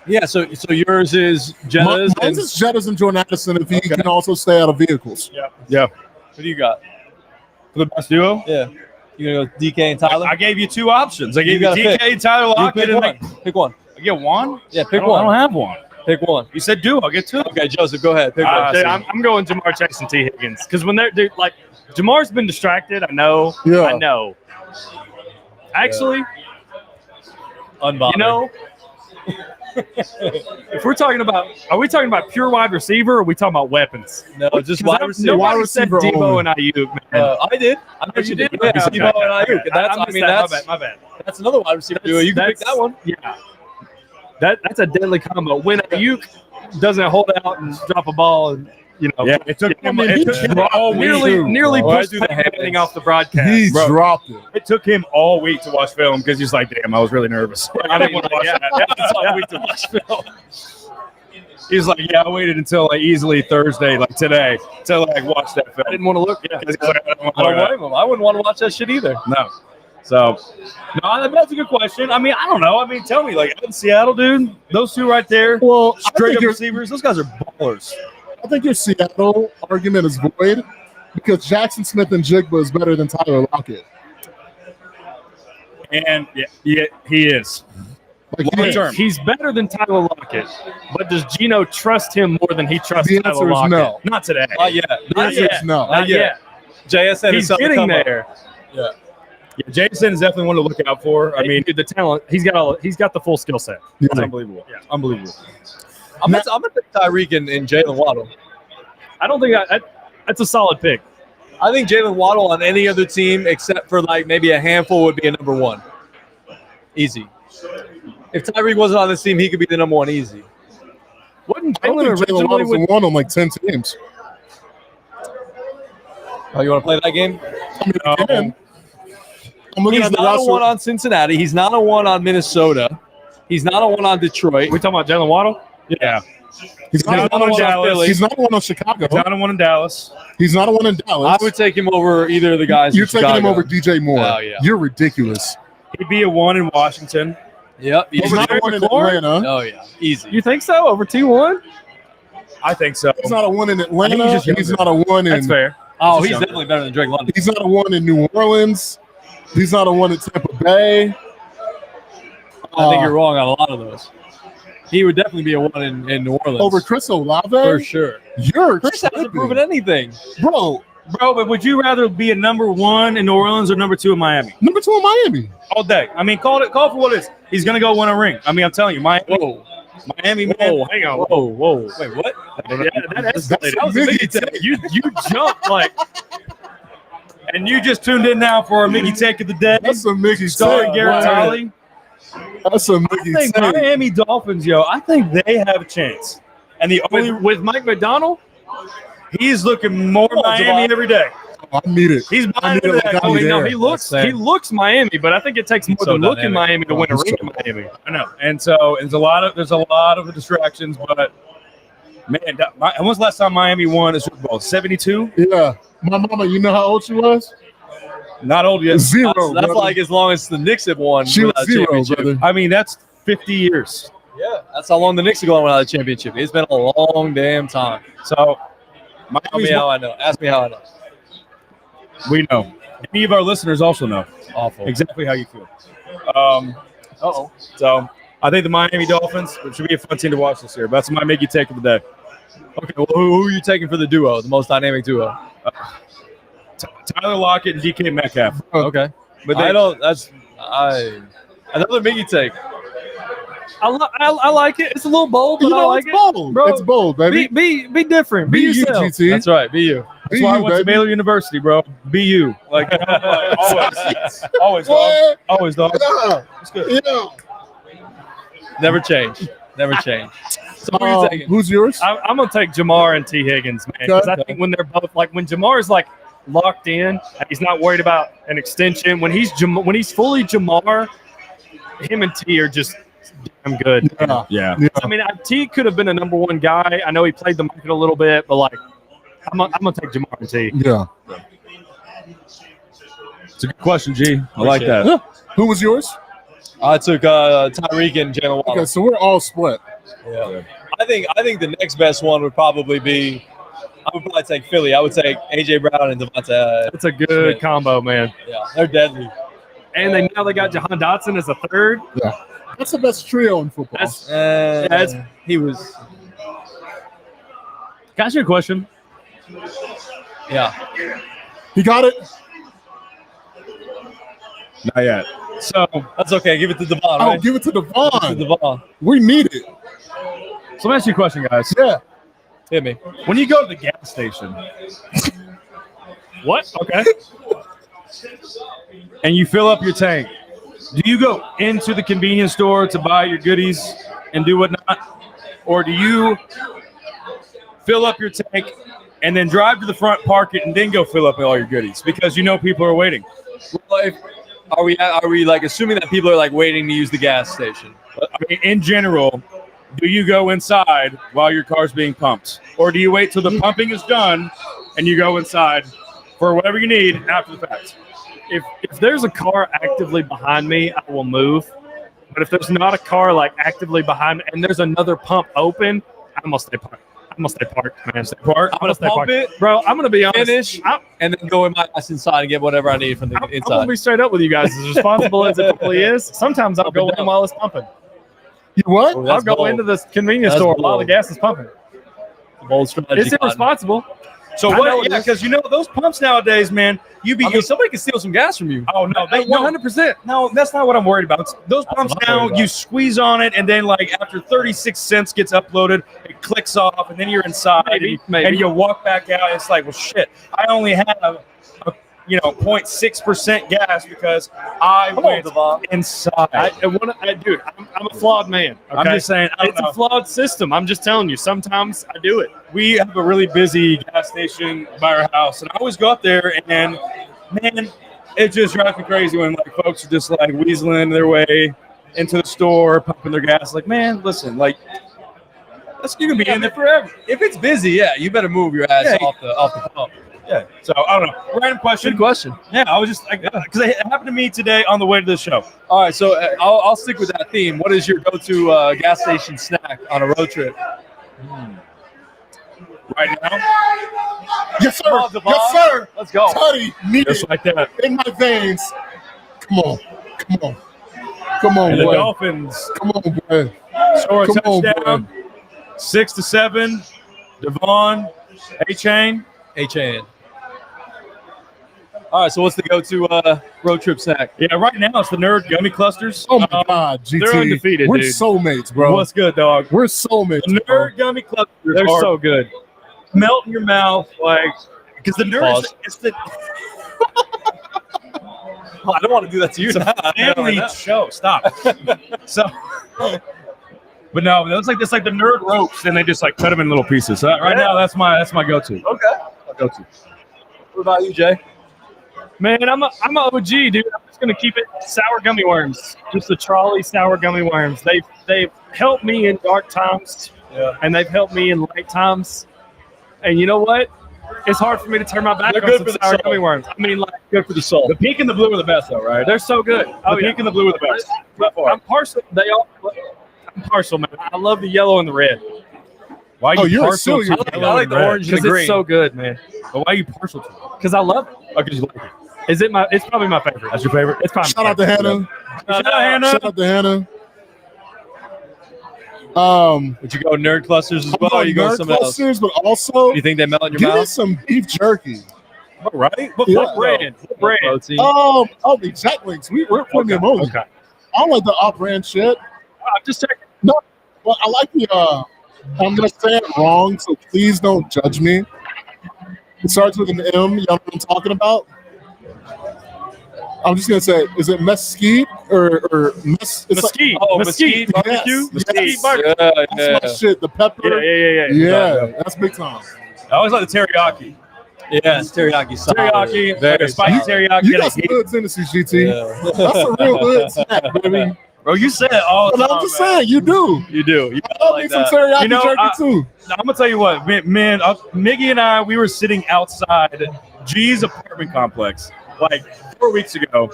Speaker 1: Yeah, so yours is Jettas.
Speaker 2: Mine's is Jettas and Jordan Addison if he can also stay out of vehicles.
Speaker 3: Yeah.
Speaker 1: What do you got?
Speaker 3: For the best duo?
Speaker 1: Yeah. You gonna go DK and Tyler?
Speaker 3: I gave you 2 options. I gave you
Speaker 1: gotta
Speaker 3: DK, Tyler Lockett, and
Speaker 1: Pick one.
Speaker 3: I get one?
Speaker 1: Yeah, pick
Speaker 3: I
Speaker 1: one.
Speaker 3: don't have one.
Speaker 1: Pick one.
Speaker 3: You said duo. I get 2.
Speaker 1: Okay, Joseph, go ahead. Pick one.
Speaker 3: I'm going Jamar Chase and T. Higgins because when they're like Jamar's been distracted. I know.
Speaker 2: Yeah.
Speaker 3: I know. Actually,
Speaker 1: Unbothered.
Speaker 3: you know, if we're talking about, are we talking about pure wide receiver or are we talking about weapons?
Speaker 1: No, just wide receiver.
Speaker 3: Nobody
Speaker 2: Wide
Speaker 3: said
Speaker 2: receiver
Speaker 3: Debo
Speaker 2: only.
Speaker 3: and Ayuk, man.
Speaker 1: I did. I know you did. Yeah,
Speaker 3: Okay.
Speaker 1: Debo and Ayuk. That's
Speaker 3: my bad.
Speaker 1: That's another wide receiver duo. You can pick that one.
Speaker 3: Yeah. That's a deadly combo. When Ayuk doesn't hold out and drop a ball, and
Speaker 1: It took him.
Speaker 3: nearly pushed everything off the broadcast.
Speaker 2: He dropped it.
Speaker 3: It took him all week to watch film because he's like, damn, I was really nervous. I didn't want to watch that. It's all week to watch film. He's like, yeah, I waited until like easily Thursday, like today, to like watch that film.
Speaker 1: I didn't want to look.
Speaker 3: Yeah, he's like,
Speaker 1: I don't blame him. I wouldn't want to watch that shit either.
Speaker 3: No. So, no, that's a good question. I mean, I don't know. I mean, tell me, like, out in Seattle, dude, those two right there,
Speaker 2: Well,
Speaker 3: straight up receivers, those guys are ballers.
Speaker 2: I think your Seattle argument is void because Jackson Smith and Jigba is better than Tyler Lockett.
Speaker 3: And yeah, he is.
Speaker 2: Like,
Speaker 3: Long term. He's better than Tyler Lockett, but does Geno trust him more than he trusts
Speaker 2: The
Speaker 3: Tyler
Speaker 2: answer is
Speaker 3: Lockett?
Speaker 2: no.
Speaker 3: Not today.
Speaker 1: Not yet.
Speaker 2: The answer is no.
Speaker 3: Not yet.
Speaker 1: JSN
Speaker 3: He's
Speaker 1: is something to
Speaker 3: getting
Speaker 1: come up.
Speaker 3: there.
Speaker 1: Yeah.
Speaker 3: Yeah, Jason is definitely one to look out for. I mean, dude, the talent, he's got the full skill set.
Speaker 2: Yeah.
Speaker 1: It's unbelievable.
Speaker 3: Yeah.
Speaker 1: Unbelievable. I'm gonna pick Tyreek and Jalen Waddle.
Speaker 3: I don't think that's a solid pick.
Speaker 1: I think Jalen Waddle on any other team except for like maybe a handful would be a number 1. Easy. If Tyreek wasn't on this team, he could be the number 1 easy.
Speaker 3: Wasn't
Speaker 2: I don't
Speaker 3: Jalen
Speaker 2: think Jalen
Speaker 3: originally
Speaker 2: Waddle's
Speaker 3: with?
Speaker 2: won on like 10 teams.
Speaker 1: Oh, you want to play that game?
Speaker 2: I mean, again, I'm looking
Speaker 1: He's
Speaker 2: at the
Speaker 1: not a
Speaker 2: roster.
Speaker 1: 1 on Cincinnati. He's not a 1 on Minnesota. He's not a 1 on Detroit.
Speaker 3: We talking about Jalen Waddle? Yeah.
Speaker 2: He's not
Speaker 3: Down on Dallas.
Speaker 2: He's not the one on Chicago.
Speaker 3: Down on one in Dallas.
Speaker 2: He's not a one in Dallas.
Speaker 1: I would take him over either of the guys.
Speaker 2: You're taking him over DJ Moore.
Speaker 1: Oh, yeah.
Speaker 2: You're ridiculous.
Speaker 3: He'd be a 1 in Washington.
Speaker 1: Yep.
Speaker 2: He's not a one in Atlanta.
Speaker 1: Oh, yeah. Easy.
Speaker 4: You think so? Over 2-1?
Speaker 3: I think so.
Speaker 2: He's not a one in Atlanta.
Speaker 3: I think he's
Speaker 2: He's not a one in.
Speaker 4: That's fair.
Speaker 1: Oh, he's definitely better than Drake London.
Speaker 2: He's not a one in New Orleans. He's not a one in Tampa Bay.
Speaker 1: I think you're wrong on a lot of those. He would definitely be a one in New Orleans.
Speaker 2: Over Chris Olave?
Speaker 1: For sure.
Speaker 2: You're
Speaker 1: Chris hasn't proven anything.
Speaker 2: Bro,
Speaker 3: but would you rather be a number 1 in New Orleans or number 2 in Miami?
Speaker 2: number 2 in Miami.
Speaker 3: All day. I mean, call for what it is. He's going to go win a ring. I mean, I'm telling you, Miami, man.
Speaker 4: Whoa, hang on. Whoa.
Speaker 1: Wait, what?
Speaker 4: Yeah, that escalated.
Speaker 2: That was a
Speaker 4: Mickey take. You jumped like.
Speaker 3: And you just tuned in now for our Mickey Take of the Day.
Speaker 2: That's a Mickey
Speaker 3: Starring
Speaker 2: take.
Speaker 3: Garrett
Speaker 2: Right.
Speaker 3: Tolley.
Speaker 2: That's a
Speaker 3: I
Speaker 2: Mickey
Speaker 3: think
Speaker 2: take.
Speaker 3: Miami Dolphins, I think they have a chance. And the only
Speaker 4: With Mike McDonald?
Speaker 3: he's looking more Miami every day.
Speaker 2: I need it.
Speaker 3: He's
Speaker 2: I
Speaker 3: buying
Speaker 2: need it
Speaker 3: into
Speaker 2: like
Speaker 3: that.
Speaker 2: I'm
Speaker 4: I mean, no,
Speaker 2: there.
Speaker 4: he looks Miami, but I think it takes more
Speaker 1: so
Speaker 4: than looking
Speaker 1: dynamic.
Speaker 4: Miami to win a
Speaker 2: He's
Speaker 4: ring
Speaker 2: so
Speaker 4: in Miami.
Speaker 3: I know. And so there's a lot of distractions, but man, when was the last time Miami won a Super Bowl? 72?
Speaker 2: Yeah. My mama, you know how old she was?
Speaker 3: Not old yet.
Speaker 2: 0.
Speaker 1: That's
Speaker 2: brother.
Speaker 1: like as long as the Knicks have won.
Speaker 2: She was
Speaker 1: without a
Speaker 2: 0,
Speaker 1: championship.
Speaker 2: brother.
Speaker 3: I mean, that's 50 years.
Speaker 1: Yeah, that's how long the Knicks have gone without a championship. It's been a long damn time.
Speaker 3: So
Speaker 1: Tell me how I know. Ask me how I know.
Speaker 3: we know. Any of our listeners also know
Speaker 1: Awful.
Speaker 3: exactly how you feel.
Speaker 1: Uh-oh.
Speaker 3: So I think the Miami Dolphins should be a fun team to watch this year. But that's my Mickey Take of the day.
Speaker 1: Okay, well, who are you taking for the duo, the most dynamic duo?
Speaker 3: Tyler Lockett and DK Metcalf.
Speaker 1: Okay.
Speaker 3: But
Speaker 1: I don't. Another Mickey take.
Speaker 4: I like it. It's a little bold, but
Speaker 2: You
Speaker 4: I
Speaker 2: know,
Speaker 4: like
Speaker 2: it's
Speaker 4: it.
Speaker 2: bold.
Speaker 4: Bro,
Speaker 2: It's bold, baby.
Speaker 4: Be different. Be
Speaker 2: Be you,
Speaker 4: yourself.
Speaker 2: GT.
Speaker 1: That's right. Be you.
Speaker 2: Be
Speaker 3: That's why I
Speaker 2: you,
Speaker 3: went to
Speaker 2: baby.
Speaker 3: Baylor University, bro. Be you. Like, always,
Speaker 2: What?
Speaker 3: dog. Always, dog.
Speaker 2: Yeah.
Speaker 3: It's good.
Speaker 2: Yeah.
Speaker 1: Never change. Never change. So who are you taking?
Speaker 2: Who's yours?
Speaker 4: I'm gonna take Jamar and T. Higgins, man, because I think when they're both like when Jamar's like locked in, and he's not worried about an extension. When he's fully Jamar, him and T are just damn good.
Speaker 3: Yeah.
Speaker 4: I mean, T could have been a number 1 guy. I know he played the market a little bit, but like, I'm gonna take Jamar and T.
Speaker 2: Yeah.
Speaker 3: It's a good question, G. I like that.
Speaker 2: Yeah. Who was yours?
Speaker 1: I took Tyreek and Jalen Waddle.
Speaker 2: Okay, so we're all split.
Speaker 1: Yeah. I think the next best one would probably be. I would probably take Philly. I would take AJ Brown and Devontae.
Speaker 4: It's a good
Speaker 1: Smith.
Speaker 4: combo, man.
Speaker 1: Yeah, they're deadly.
Speaker 4: And they got Jahan Dotson as a third.
Speaker 2: Yeah. That's the best trio in football.
Speaker 4: That's
Speaker 1: He was.
Speaker 4: Can I ask you a question?
Speaker 1: Yeah.
Speaker 2: He got it.
Speaker 3: Not yet.
Speaker 1: So that's okay. Give it to Devon.
Speaker 2: Oh,
Speaker 1: Right?
Speaker 2: give it to
Speaker 1: Give it to
Speaker 2: Devon.
Speaker 1: Devon.
Speaker 2: We need it.
Speaker 3: So let me ask you a question, guys.
Speaker 2: Yeah.
Speaker 1: Hit me.
Speaker 3: When you go to the gas station
Speaker 4: What? Okay.
Speaker 3: and you fill up your tank, do you go into the convenience store to buy your goodies and do whatnot? Or do you fill up your tank and then drive to the front, park it, and then go fill up all your goodies because you know people are waiting?
Speaker 1: Well, are we like assuming that people are like waiting to use the gas station?
Speaker 3: I mean, in general, do you go inside while your car's being pumped? Or do you wait till the pumping is done and you go inside for whatever you need after the fact?
Speaker 4: If there's a car actively behind me, I will move. But if there's not a car like actively behind me and there's another pump open, I'm gonna stay parked. I'm gonna stay parked, man. Stay parked. I'm gonna stay
Speaker 1: pump
Speaker 4: parked.
Speaker 1: it,
Speaker 4: Bro, I'm gonna be honest.
Speaker 1: finish, and then go in my ass inside and get whatever I need from the
Speaker 4: I'm gonna
Speaker 1: inside.
Speaker 4: be straight up with you guys. As responsible as it probably is, sometimes I'll go in while it's pumping.
Speaker 2: You what?
Speaker 1: Oh,
Speaker 4: I'll
Speaker 1: that's
Speaker 4: go
Speaker 1: bold.
Speaker 4: into this convenience
Speaker 1: That's
Speaker 4: store while the
Speaker 1: bold.
Speaker 4: gas is pumping.
Speaker 1: Bold strategy.
Speaker 4: It's irresponsible.
Speaker 3: So
Speaker 4: I know
Speaker 3: what?
Speaker 4: it
Speaker 3: Yeah,
Speaker 4: is.
Speaker 3: because you know those pumps nowadays, man.
Speaker 1: Somebody can steal some gas from you.
Speaker 3: Oh no, they
Speaker 4: 100%.
Speaker 3: No, that's not what I'm worried about. Those pumps
Speaker 1: what I'm
Speaker 3: now,
Speaker 1: worried about.
Speaker 3: you squeeze on it, and then like after 36 cents gets uploaded, it clicks off, and then you're inside,
Speaker 4: Maybe.
Speaker 3: and you walk back out. It's like, well, shit, I only have a 0.6% gas because I went inside.
Speaker 4: Dude, I'm a flawed man. Okay?
Speaker 3: I'm just saying, I don't
Speaker 4: It's
Speaker 3: know.
Speaker 4: a flawed system. I'm just telling you. Sometimes I do it.
Speaker 3: We have a really busy gas station by our house, and I always go up there, and man, it just drives me crazy when like folks are just like weaseling their way into the store, pumping their gas. Like, man, listen, like You can be in there forever.
Speaker 1: If it's busy, yeah, you better move your ass off the pump.
Speaker 3: Yeah. So I don't know. Random question.
Speaker 1: Good question.
Speaker 3: Yeah, I was just because it happened to me today on the way to the show.
Speaker 1: All right, so I'll stick with that theme. What is your go-to gas station snack on a road trip?
Speaker 3: Right now,
Speaker 2: Yes, sir.
Speaker 1: Come on, Devon.
Speaker 2: Yes, sir.
Speaker 1: Let's go.
Speaker 2: Tutty, need
Speaker 3: just
Speaker 2: it
Speaker 3: like that.
Speaker 2: in my veins. Come on. Come on. Come on,
Speaker 3: And the
Speaker 2: boy.
Speaker 3: Dolphins
Speaker 2: Come on, boy.
Speaker 3: score a
Speaker 2: Come on,
Speaker 3: touchdown. 6-7. Devon, A-Chain.
Speaker 1: H-A-N. All right, so what's the go-to road trip snack?
Speaker 3: Yeah, right now it's the Nerd Gummy Clusters.
Speaker 2: Oh, my God, GT.
Speaker 3: They're undefeated,
Speaker 2: We're
Speaker 3: dude.
Speaker 2: soulmates, bro.
Speaker 3: What's good, dog?
Speaker 2: We're soulmates,
Speaker 3: The
Speaker 2: bro.
Speaker 3: Nerd Gummy Clusters.
Speaker 4: They're
Speaker 3: are
Speaker 4: so good.
Speaker 3: melt in your mouth, like because the Nerd.
Speaker 1: Pause.
Speaker 3: It's the
Speaker 1: Oh, I don't want to do that to you.
Speaker 3: It's a family show. Stop. So, but no, it's like the Nerd ropes, and they just like cut them in little pieces. So right now, that's my go-to.
Speaker 1: Okay.
Speaker 3: Go-to.
Speaker 1: What about you, Jay?
Speaker 4: Man, I'm a OG, dude. I'm just gonna keep it sour gummy worms. Just the trolley sour gummy worms. They've helped me in dark times, and they've helped me in light times. And you know what? It's hard for me to turn my back
Speaker 3: They're
Speaker 4: on
Speaker 3: good
Speaker 4: some
Speaker 3: for the
Speaker 4: sour
Speaker 3: soul.
Speaker 4: gummy worms. I mean, like,
Speaker 1: Good for the soul.
Speaker 3: The pink and the blue are the best, though, right?
Speaker 4: they're so good.
Speaker 3: The pink and the blue are the best.
Speaker 4: I'm partial. I'm partial, man. I love the yellow and the red
Speaker 3: Why are
Speaker 2: Oh,
Speaker 3: you
Speaker 2: you're a
Speaker 3: partial
Speaker 2: silly-
Speaker 3: to
Speaker 1: I like the orange and
Speaker 4: because
Speaker 1: the green.
Speaker 4: it's so good, man.
Speaker 3: But why are you partial to it?
Speaker 4: Because I love it.
Speaker 3: Oh, because you like it.
Speaker 4: Is it my? It's probably my favorite.
Speaker 3: That's your favorite?
Speaker 4: It's probably
Speaker 2: Shout out to Hannah.
Speaker 3: Shout out, Hannah.
Speaker 2: Shout out to Hannah.
Speaker 1: Would you go nerd clusters as
Speaker 2: I'm
Speaker 1: well? Or
Speaker 2: going
Speaker 1: you go
Speaker 2: nerd
Speaker 1: something else?
Speaker 2: clusters, but also
Speaker 1: Do you think they melt in your
Speaker 2: give me
Speaker 1: mouth?
Speaker 2: some beef jerky.
Speaker 3: All right. What
Speaker 2: Yeah.
Speaker 3: what brand? What brand?
Speaker 1: Protein.
Speaker 2: The Jack Links. We're putting them on.
Speaker 3: Okay.
Speaker 2: I don't like the off-brand shit.
Speaker 3: I'm just checking.
Speaker 2: No, well, I like the. I'm gonna say it wrong, so please don't judge me. It starts with an M. You know what I'm talking about? I'm just gonna say, is it mesquite or mes? It's
Speaker 4: Mesquite.
Speaker 1: Oh,
Speaker 4: Mesquite.
Speaker 1: mesquite
Speaker 3: Barbecue?
Speaker 2: Yes,
Speaker 3: Mesquite
Speaker 2: yes.
Speaker 3: barbecue.
Speaker 2: That's my shit. The pepper.
Speaker 4: Yeah.
Speaker 2: That's big time.
Speaker 3: I always like the teriyaki.
Speaker 1: Yeah, it's teriyaki solid.
Speaker 3: Teriyaki,
Speaker 1: Very
Speaker 3: like a spicy
Speaker 1: solid.
Speaker 3: teriyaki.
Speaker 2: You
Speaker 3: that I
Speaker 2: got some
Speaker 3: hate.
Speaker 2: good Tennessee, GT.
Speaker 1: Yeah.
Speaker 2: That's a real good snack, baby.
Speaker 3: Bro, you said it all the
Speaker 2: But
Speaker 3: time.
Speaker 2: I'm just
Speaker 3: man.
Speaker 2: saying, you do.
Speaker 1: You do. You
Speaker 2: I love
Speaker 1: like
Speaker 2: me some
Speaker 1: that.
Speaker 2: teriyaki
Speaker 3: You know,
Speaker 2: jerky too.
Speaker 3: I'm gonna tell you what, man. Miggy and I, we were sitting outside G's apartment complex like 4 weeks ago,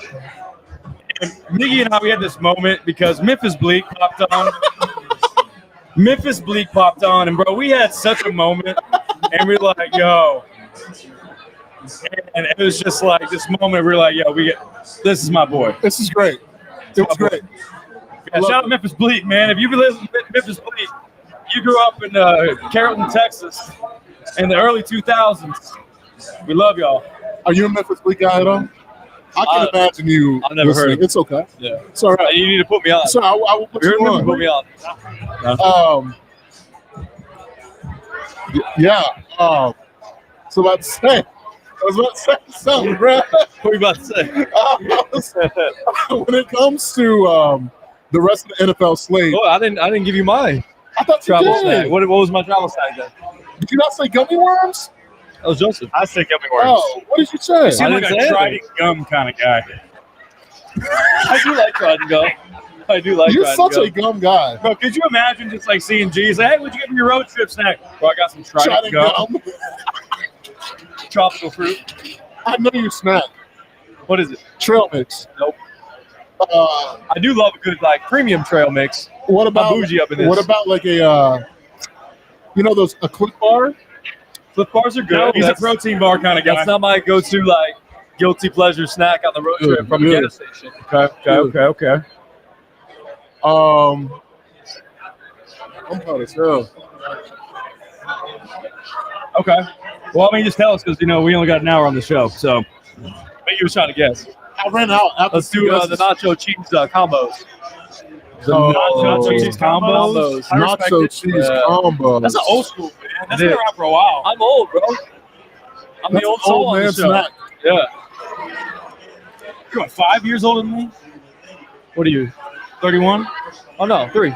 Speaker 3: and Miggy and I, we had this moment because Memphis Bleak popped on. Memphis Bleak popped on, and bro, we had such a moment, and we were like, yo. And it was just like this moment. We were like, "Yo, this is my boy."
Speaker 2: This is great. It was great.
Speaker 3: Yeah, shout out Memphis Bleak, man. If you've been listening to Memphis Bleak, you grew up in Carrollton, Texas, in the early 2000s. We love y'all.
Speaker 2: Are you a Memphis Bleak guy at all? I can imagine you.
Speaker 1: I've never heard
Speaker 2: listening.
Speaker 1: of it.
Speaker 2: It's okay.
Speaker 1: Yeah.
Speaker 2: It's all right.
Speaker 1: You need to put me on.
Speaker 2: So I will put
Speaker 1: You're
Speaker 2: you
Speaker 1: gonna put
Speaker 2: on.
Speaker 1: me on.
Speaker 2: Yeah. So about to say, I was about to say something, bro.
Speaker 1: What are you about to say?
Speaker 2: When it comes to the rest of the NFL slate,
Speaker 1: Oh, I didn't give you mine.
Speaker 2: I thought you
Speaker 1: Travel
Speaker 2: did.
Speaker 1: snack. What was my travel snack then?
Speaker 2: Did you not say gummy worms?
Speaker 1: That was Joseph.
Speaker 4: I say gummy worms.
Speaker 2: Oh, what did you say?
Speaker 3: You seem
Speaker 1: I
Speaker 3: like
Speaker 1: didn't
Speaker 3: a
Speaker 1: say
Speaker 3: Trident gum kind of guy.
Speaker 1: I do like Trident gum. I do like
Speaker 2: You're
Speaker 1: Trident
Speaker 2: such a
Speaker 1: gum.
Speaker 2: gum guy.
Speaker 3: Bro, could you imagine just like seeing G's? Hey, what'd you get for your road trip snack? Bro, I got some Trident
Speaker 2: Trident
Speaker 3: gum.
Speaker 2: gum.
Speaker 1: Tropical fruit.
Speaker 2: I know you snack.
Speaker 1: What is it?
Speaker 2: Trail mix.
Speaker 1: Nope.
Speaker 2: Uh,
Speaker 1: I do love a good like premium trail mix.
Speaker 2: what about
Speaker 1: bougie up in this.
Speaker 2: What about like a a Cliff Bar?
Speaker 1: Flip bars are good.
Speaker 3: No, he's a
Speaker 1: That's-
Speaker 3: protein bar kind of guy.
Speaker 1: That's not my go-to like guilty pleasure snack on the road trip from a
Speaker 2: Good.
Speaker 1: gas station.
Speaker 3: Okay.
Speaker 2: I'm proud as hell.
Speaker 3: Okay. Well, I mean, just tell us because we only got an hour on the show, so. But you was trying to guess.
Speaker 2: I ran out. After
Speaker 1: Let's do the nacho cheese combos.
Speaker 3: Nacho cheese combos.
Speaker 1: Combos.
Speaker 3: I respect
Speaker 2: nacho
Speaker 3: it.
Speaker 2: cheese
Speaker 1: Yeah.
Speaker 2: combo.
Speaker 3: That's an old school, man. That's
Speaker 1: It
Speaker 3: been
Speaker 1: is.
Speaker 3: around for a while.
Speaker 1: I'm old, bro. I'm
Speaker 2: That's
Speaker 1: the old
Speaker 2: an
Speaker 1: soul
Speaker 2: old
Speaker 1: on the
Speaker 2: man
Speaker 1: show.
Speaker 2: snack.
Speaker 1: Yeah.
Speaker 3: You're what, 5 years older than me?
Speaker 1: What are you?
Speaker 3: 31?
Speaker 1: Oh no, 3.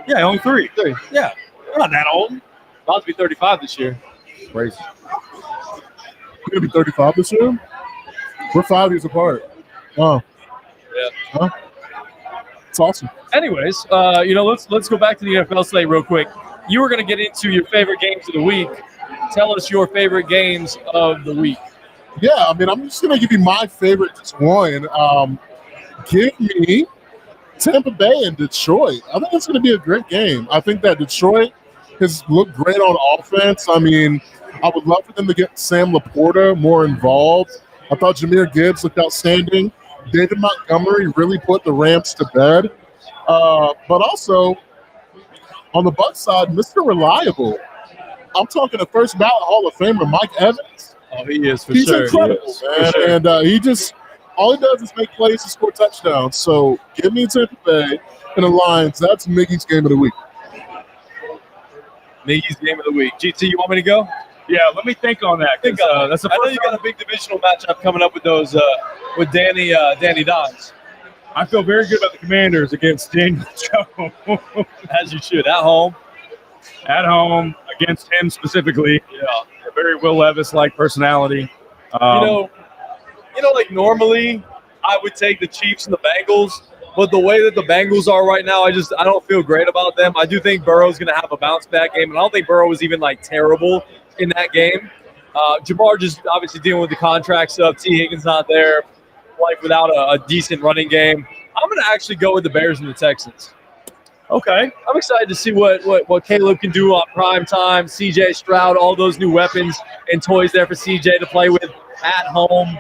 Speaker 3: Yeah, only 3.
Speaker 1: 3.
Speaker 3: Yeah. You're not that old.
Speaker 1: About to be 35 this year.
Speaker 3: Crazy.
Speaker 2: You're gonna be 35 this year. We're 5 years apart. Oh,
Speaker 1: Yeah.
Speaker 2: huh? It's awesome.
Speaker 1: Anyways, let's go back to the NFL slate real quick.
Speaker 3: you were going to get into your favorite games of the week. Tell us your favorite games of the week.
Speaker 2: Yeah, I mean, I'm just going to give you my favorite just one. Give me Tampa Bay and Detroit. I think it's going to be a great game. I think that Detroit has looked great on offense. I mean, I would love for them to get Sam Laporta more involved. I thought Jahmyr Gibbs looked outstanding. David Montgomery really put the Rams to bed. But also, on the Bucs side, Mr. Reliable. I'm talking the first ballot Hall of Famer, Mike Evans.
Speaker 1: Oh, he is for
Speaker 2: He's
Speaker 1: sure.
Speaker 2: incredible,
Speaker 1: He is,
Speaker 2: man.
Speaker 1: for sure.
Speaker 2: And he just all he does is make plays and score touchdowns. So give me Tampa Bay and the Lions. That's Miggy's game of the week.
Speaker 1: Miggy's game of the week. GT, you want me to go?
Speaker 3: Yeah, let me think on that.
Speaker 1: Think
Speaker 3: That's the
Speaker 1: I know
Speaker 3: first
Speaker 1: you got a big divisional matchup coming up with those with Danny Dodds.
Speaker 3: I feel very good about the Commanders against Daniel Jones.
Speaker 1: As you should, at home.
Speaker 3: At home against him specifically.
Speaker 1: Yeah.
Speaker 3: A very Will Levis-like personality.
Speaker 1: Like normally I would take the Chiefs and the Bengals, but the way that the Bengals are right now, I don't feel great about them. I do think Burrow's going to have a bounce back game, and I don't think Burrow was even like terrible in that game. Jamar just obviously dealing with the contract stuff. T. Higgins not there, like without a decent running game. I'm going to actually go with the Bears and the Texans.
Speaker 3: Okay.
Speaker 1: I'm excited to see what Caleb can do on prime time. CJ Stroud, all those new weapons and toys there for CJ to play with at home.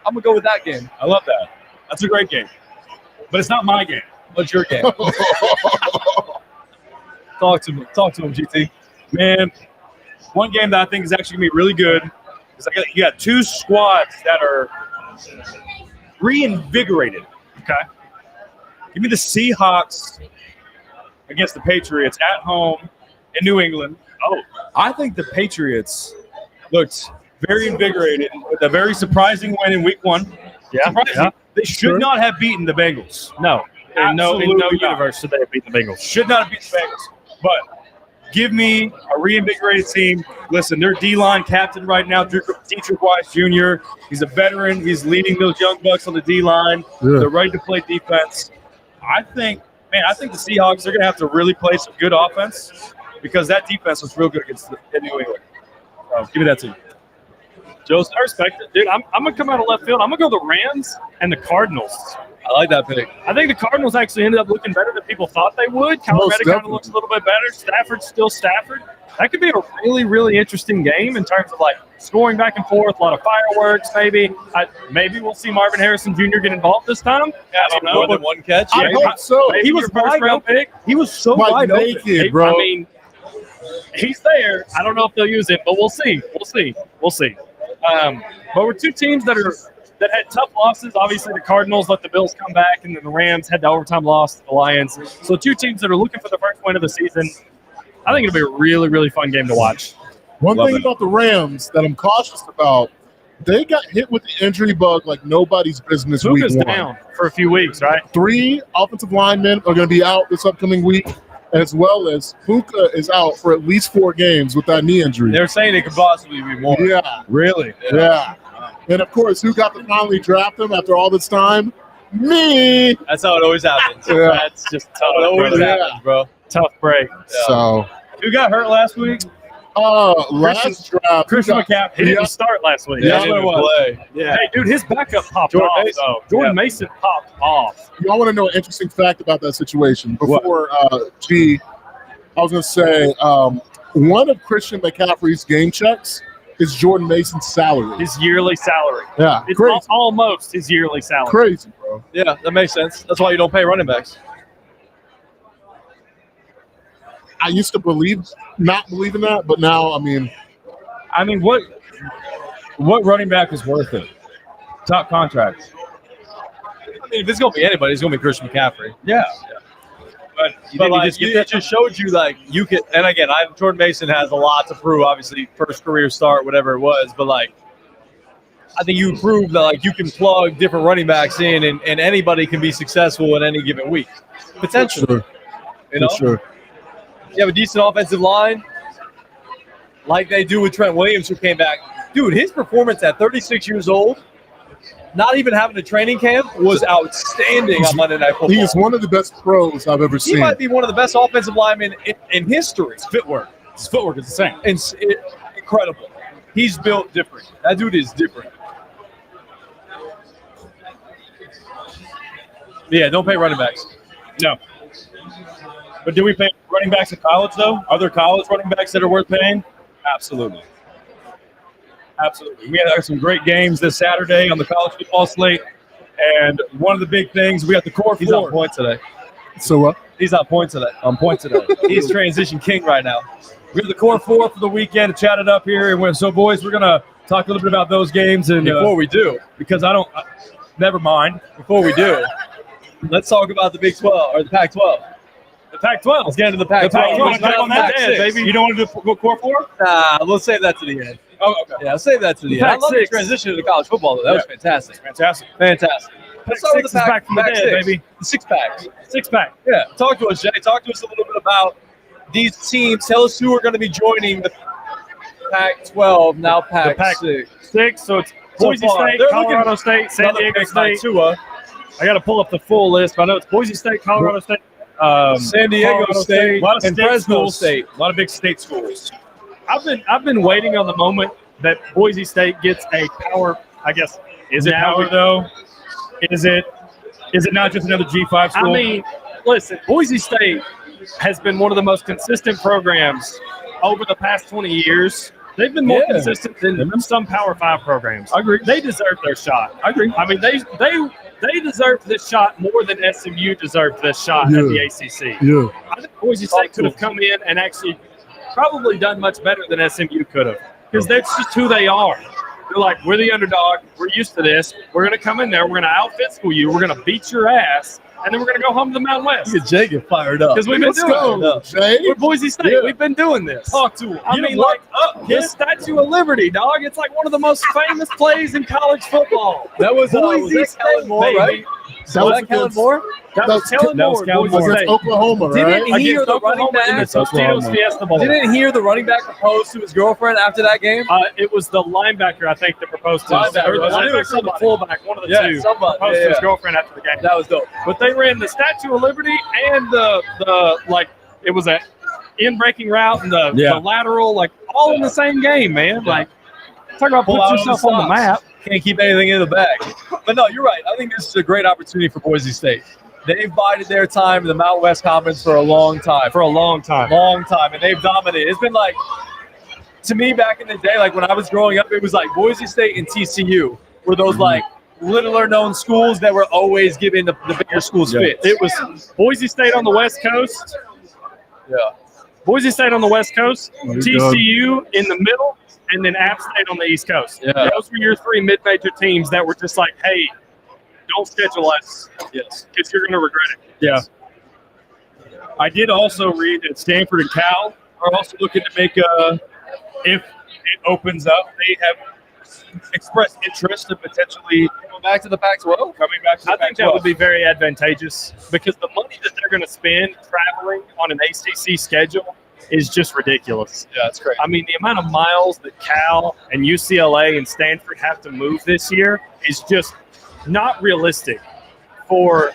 Speaker 1: I'm going to go with that game.
Speaker 3: I love that. That's a great game. But it's not my game.
Speaker 1: What's your game? Talk to him, GT.
Speaker 3: Man, one game that I think is actually going to be really good is you got two squads that are reinvigorated. Okay. Give me the Seahawks against the Patriots at home in New England. Oh, I think the Patriots looked very invigorated with a very surprising win in week 1.
Speaker 4: Yeah.
Speaker 3: They should not have beaten the Bengals.
Speaker 4: No. In no
Speaker 3: Absolutely not.
Speaker 4: universe should they have beaten the Bengals.
Speaker 3: Should not have beaten the Bengals. But give me a reinvigorated team. Listen, their D-line captain right now, Dietrich Weiss Jr. He's a veteran. He's leading those young bucks on the D-line.
Speaker 2: Yeah.
Speaker 3: They're ready to play defense. I think the Seahawks are going to have to really play some good offense because that defense was real good against New England. So give me that team.
Speaker 4: Joseph, I respect it. Dude, I'm going to come out of left field. I'm going to go the Rams and the Cardinals.
Speaker 1: I like that pick.
Speaker 4: I think the Cardinals actually ended up looking better than people thought they would. Kyler Reddick kind of looks a little bit better. Stafford's still Stafford. That could be a really, really interesting game in terms of like scoring back and forth, a lot of fireworks maybe. Maybe we'll see Marvin Harrison Jr. get involved this time. I don't know.
Speaker 1: More than one catch.
Speaker 2: I hope so.
Speaker 3: He was wide open. Pick. He was so wide open.
Speaker 2: Bro.
Speaker 4: I mean, he's there. I don't know if they'll use it, but we'll see. But we're two teams that had tough losses. Obviously, the Cardinals let the Bills come back, and then the Rams had the overtime loss to the Lions. So two teams that are looking for the first win of the season. I think it'll be a really, really fun game to watch.
Speaker 2: One thing about the Rams that I'm cautious about, they got hit with the injury bug like nobody's business.
Speaker 4: Puka's
Speaker 2: week 1.
Speaker 4: down for a few weeks, right?
Speaker 2: 3 offensive linemen are going to be out this upcoming week, as well as Puka is out for at least 4 games with that knee injury.
Speaker 1: They're saying it could possibly be more.
Speaker 2: Yeah.
Speaker 3: Really?
Speaker 2: Yeah. And, of course, who got to finally draft him after all this time? Me.
Speaker 1: That's how it always happens.
Speaker 2: Yeah.
Speaker 1: That's just how it always happens, bro.
Speaker 4: Tough break.
Speaker 2: So,
Speaker 3: Who got hurt last week?
Speaker 2: last draft.
Speaker 3: Christian McCaffrey.
Speaker 4: He didn't start last week.
Speaker 1: Yeah,
Speaker 3: He didn't
Speaker 1: play.
Speaker 3: Yeah.
Speaker 4: Hey, dude, his backup popped
Speaker 1: Jordan
Speaker 4: off,
Speaker 1: Mason.
Speaker 4: though. Jordan Mason popped off.
Speaker 2: Y'all want to know an interesting fact about that situation? Before I was going to say one of Christian McCaffrey's game checks is Jordan Mason's salary.
Speaker 4: His yearly salary.
Speaker 2: Yeah,
Speaker 4: It's
Speaker 2: crazy.
Speaker 4: almost his yearly salary.
Speaker 2: Crazy, bro.
Speaker 1: Yeah, that makes sense. That's why you don't pay running backs.
Speaker 2: I used to not believe in that, but now, I mean,
Speaker 3: what running back is worth it? Top contracts.
Speaker 1: I mean, if it's gonna be anybody, it's gonna be Christian McCaffrey.
Speaker 3: Yeah.
Speaker 1: But
Speaker 3: But
Speaker 1: like,
Speaker 3: just get
Speaker 1: it just showed you like you could. And again, Jordan Mason has a lot to prove. Obviously, first career start, whatever it was. But like, I think you proved that like you can plug different running backs in, and anybody can be successful in any given week, potentially.
Speaker 2: sure.
Speaker 1: You know,
Speaker 2: Sure.
Speaker 1: you have a decent offensive line, like they do with Trent Williams, who came back. Dude, his performance at 36 years old not even having a training camp was outstanding on Monday Night Football.
Speaker 2: He is one of the best pros I've ever
Speaker 1: He
Speaker 2: seen.
Speaker 1: might be one of the best offensive linemen in history.
Speaker 3: His footwork is insane.
Speaker 1: It's incredible. He's built different. That dude is different. Yeah, don't pay running backs.
Speaker 3: No. But do we pay running backs in college, though? Are there college running backs that are worth paying? Absolutely. Absolutely. We had some great games this Saturday on the college football slate. And one of the big things, we got the core
Speaker 1: He's
Speaker 3: four.
Speaker 1: on point today.
Speaker 2: So what?
Speaker 1: He's on point today.
Speaker 3: On point today.
Speaker 1: He's transition king right now.
Speaker 3: We have the core four for the weekend to chat it up here. And so, boys, we're going to talk a little bit about those games. And
Speaker 1: Before we do,
Speaker 3: because never mind.
Speaker 1: before we do, let's talk about the Big 12 or the Pac-12.
Speaker 3: The Pac-12.
Speaker 1: Let's get into the
Speaker 3: The
Speaker 1: Pac-12.
Speaker 3: Pac-12 is back on that
Speaker 1: Pac-6.
Speaker 3: end, baby. You don't want to do core four?
Speaker 1: Nah, let's save that to the end.
Speaker 3: Oh, okay.
Speaker 1: Yeah, save that to the end. I love the
Speaker 3: Pac-6.
Speaker 1: transition to college football, though. That was fantastic.
Speaker 3: Fantastic.
Speaker 1: Fantastic. Let's start with
Speaker 3: Pac-6 is back from the dead,
Speaker 1: Pac-6.
Speaker 3: baby.
Speaker 1: The six-pack.
Speaker 3: Six-pack.
Speaker 1: Yeah. Talk to us, Jay. Talk to us a little bit about these teams. Tell us who are going to be joining the Pac-12, now Pac-6.
Speaker 3: Six, so it's
Speaker 1: So
Speaker 3: Boise
Speaker 1: far,
Speaker 3: State,
Speaker 1: they're
Speaker 3: Colorado
Speaker 1: looking-
Speaker 3: State, San
Speaker 1: Another
Speaker 3: Diego
Speaker 1: pick by
Speaker 3: State.
Speaker 1: Tua.
Speaker 3: I got to pull up the full list, but I know it's Boise State, Colorado State,
Speaker 1: San Diego
Speaker 3: Colorado
Speaker 1: State,
Speaker 3: a lot of
Speaker 1: and
Speaker 3: state
Speaker 1: Fresno
Speaker 3: schools.
Speaker 1: State.
Speaker 3: A lot of big state schools. I've been waiting on the moment that Boise State gets a power. I guess is it power though? Is it not just another G5 school? I mean, listen, Boise State has been one of the most consistent programs over the past 20 years. They've been more consistent than some Power 5 programs. I agree. They deserve their shot. I agree. I mean, they deserve this shot more than SMU deserved this shot at the ACC.
Speaker 2: Yeah.
Speaker 3: I think Boise State could have come in and actually probably done much better than SMU could have, because that's just who they are. They're like, we're the underdog. We're used to this. We're going to come in there. We're going to out-physical you. We're going to beat your ass. And then we're going to go home to the Mountain West.
Speaker 1: Look at Jay get fired up.
Speaker 3: Because we've been doing it.
Speaker 2: Jay.
Speaker 3: We're Boise State.
Speaker 2: Yeah.
Speaker 3: We've been doing this.
Speaker 1: Talk to him.
Speaker 3: I mean, like, the Statue of Liberty, dog. It's like one of the most famous plays in college football.
Speaker 1: That was
Speaker 3: Boise
Speaker 1: State,
Speaker 3: State,
Speaker 1: Moore,
Speaker 3: baby.
Speaker 1: right?
Speaker 2: That was
Speaker 1: Kellen
Speaker 2: against-
Speaker 1: Moore?
Speaker 3: That was Kellen Moore.
Speaker 1: Kellen
Speaker 3: Boise
Speaker 1: Moore.
Speaker 3: State.
Speaker 2: Against Oklahoma, right?
Speaker 1: Didn't he or
Speaker 3: Against
Speaker 1: the running
Speaker 3: Oklahoma in the
Speaker 1: back?
Speaker 3: Tostitos Fiesta Bowl.
Speaker 1: Didn't he or the running back propose to his girlfriend after that game?
Speaker 3: It was the linebacker, I think, that proposed to his,
Speaker 1: Linebacker.
Speaker 3: or the
Speaker 1: I knew it was
Speaker 3: linebacker or the
Speaker 1: somebody.
Speaker 3: fullback, one of the two,
Speaker 1: somebody.
Speaker 3: proposed to his girlfriend after the game.
Speaker 1: That was dope.
Speaker 3: But they ran the Statue of Liberty and the like, it was a in-breaking route and the lateral, like, all in the same game, man. Like, talk about
Speaker 1: Pull
Speaker 3: putting
Speaker 1: out
Speaker 3: yourself
Speaker 1: the
Speaker 3: on the
Speaker 1: stops.
Speaker 3: map.
Speaker 1: Can't keep anything in the bag. But no, you're right. I think this is a great opportunity for Boise State. They've bided their time in the Mountain West Conference for a long time. And they've dominated. It's been like, to me, back in the day, like when I was growing up, it was like Boise State and TCU were those like littler known schools that were always giving the bigger schools fits.
Speaker 3: It was Boise State on the West Coast.
Speaker 1: Yeah.
Speaker 3: Boise State on the West Coast,
Speaker 2: There you
Speaker 3: TCU in the middle, and then App State on the East Coast.
Speaker 1: Yeah.
Speaker 3: Those were your three mid-major teams that were just like, hey, don't schedule us.
Speaker 1: Yes.
Speaker 3: Because you're going to regret it.
Speaker 1: Yeah.
Speaker 3: I did also read that Stanford and Cal are also looking to make if it opens up, they have expressed interest in potentially
Speaker 1: Going back to the Pac-12?
Speaker 3: coming back to the
Speaker 4: I think that would be very advantageous because the money that they're going to spend traveling on an ACC schedule is just ridiculous.
Speaker 1: Yeah, that's great.
Speaker 4: I mean, the amount of miles that Cal and UCLA and Stanford have to move this year is just not realistic for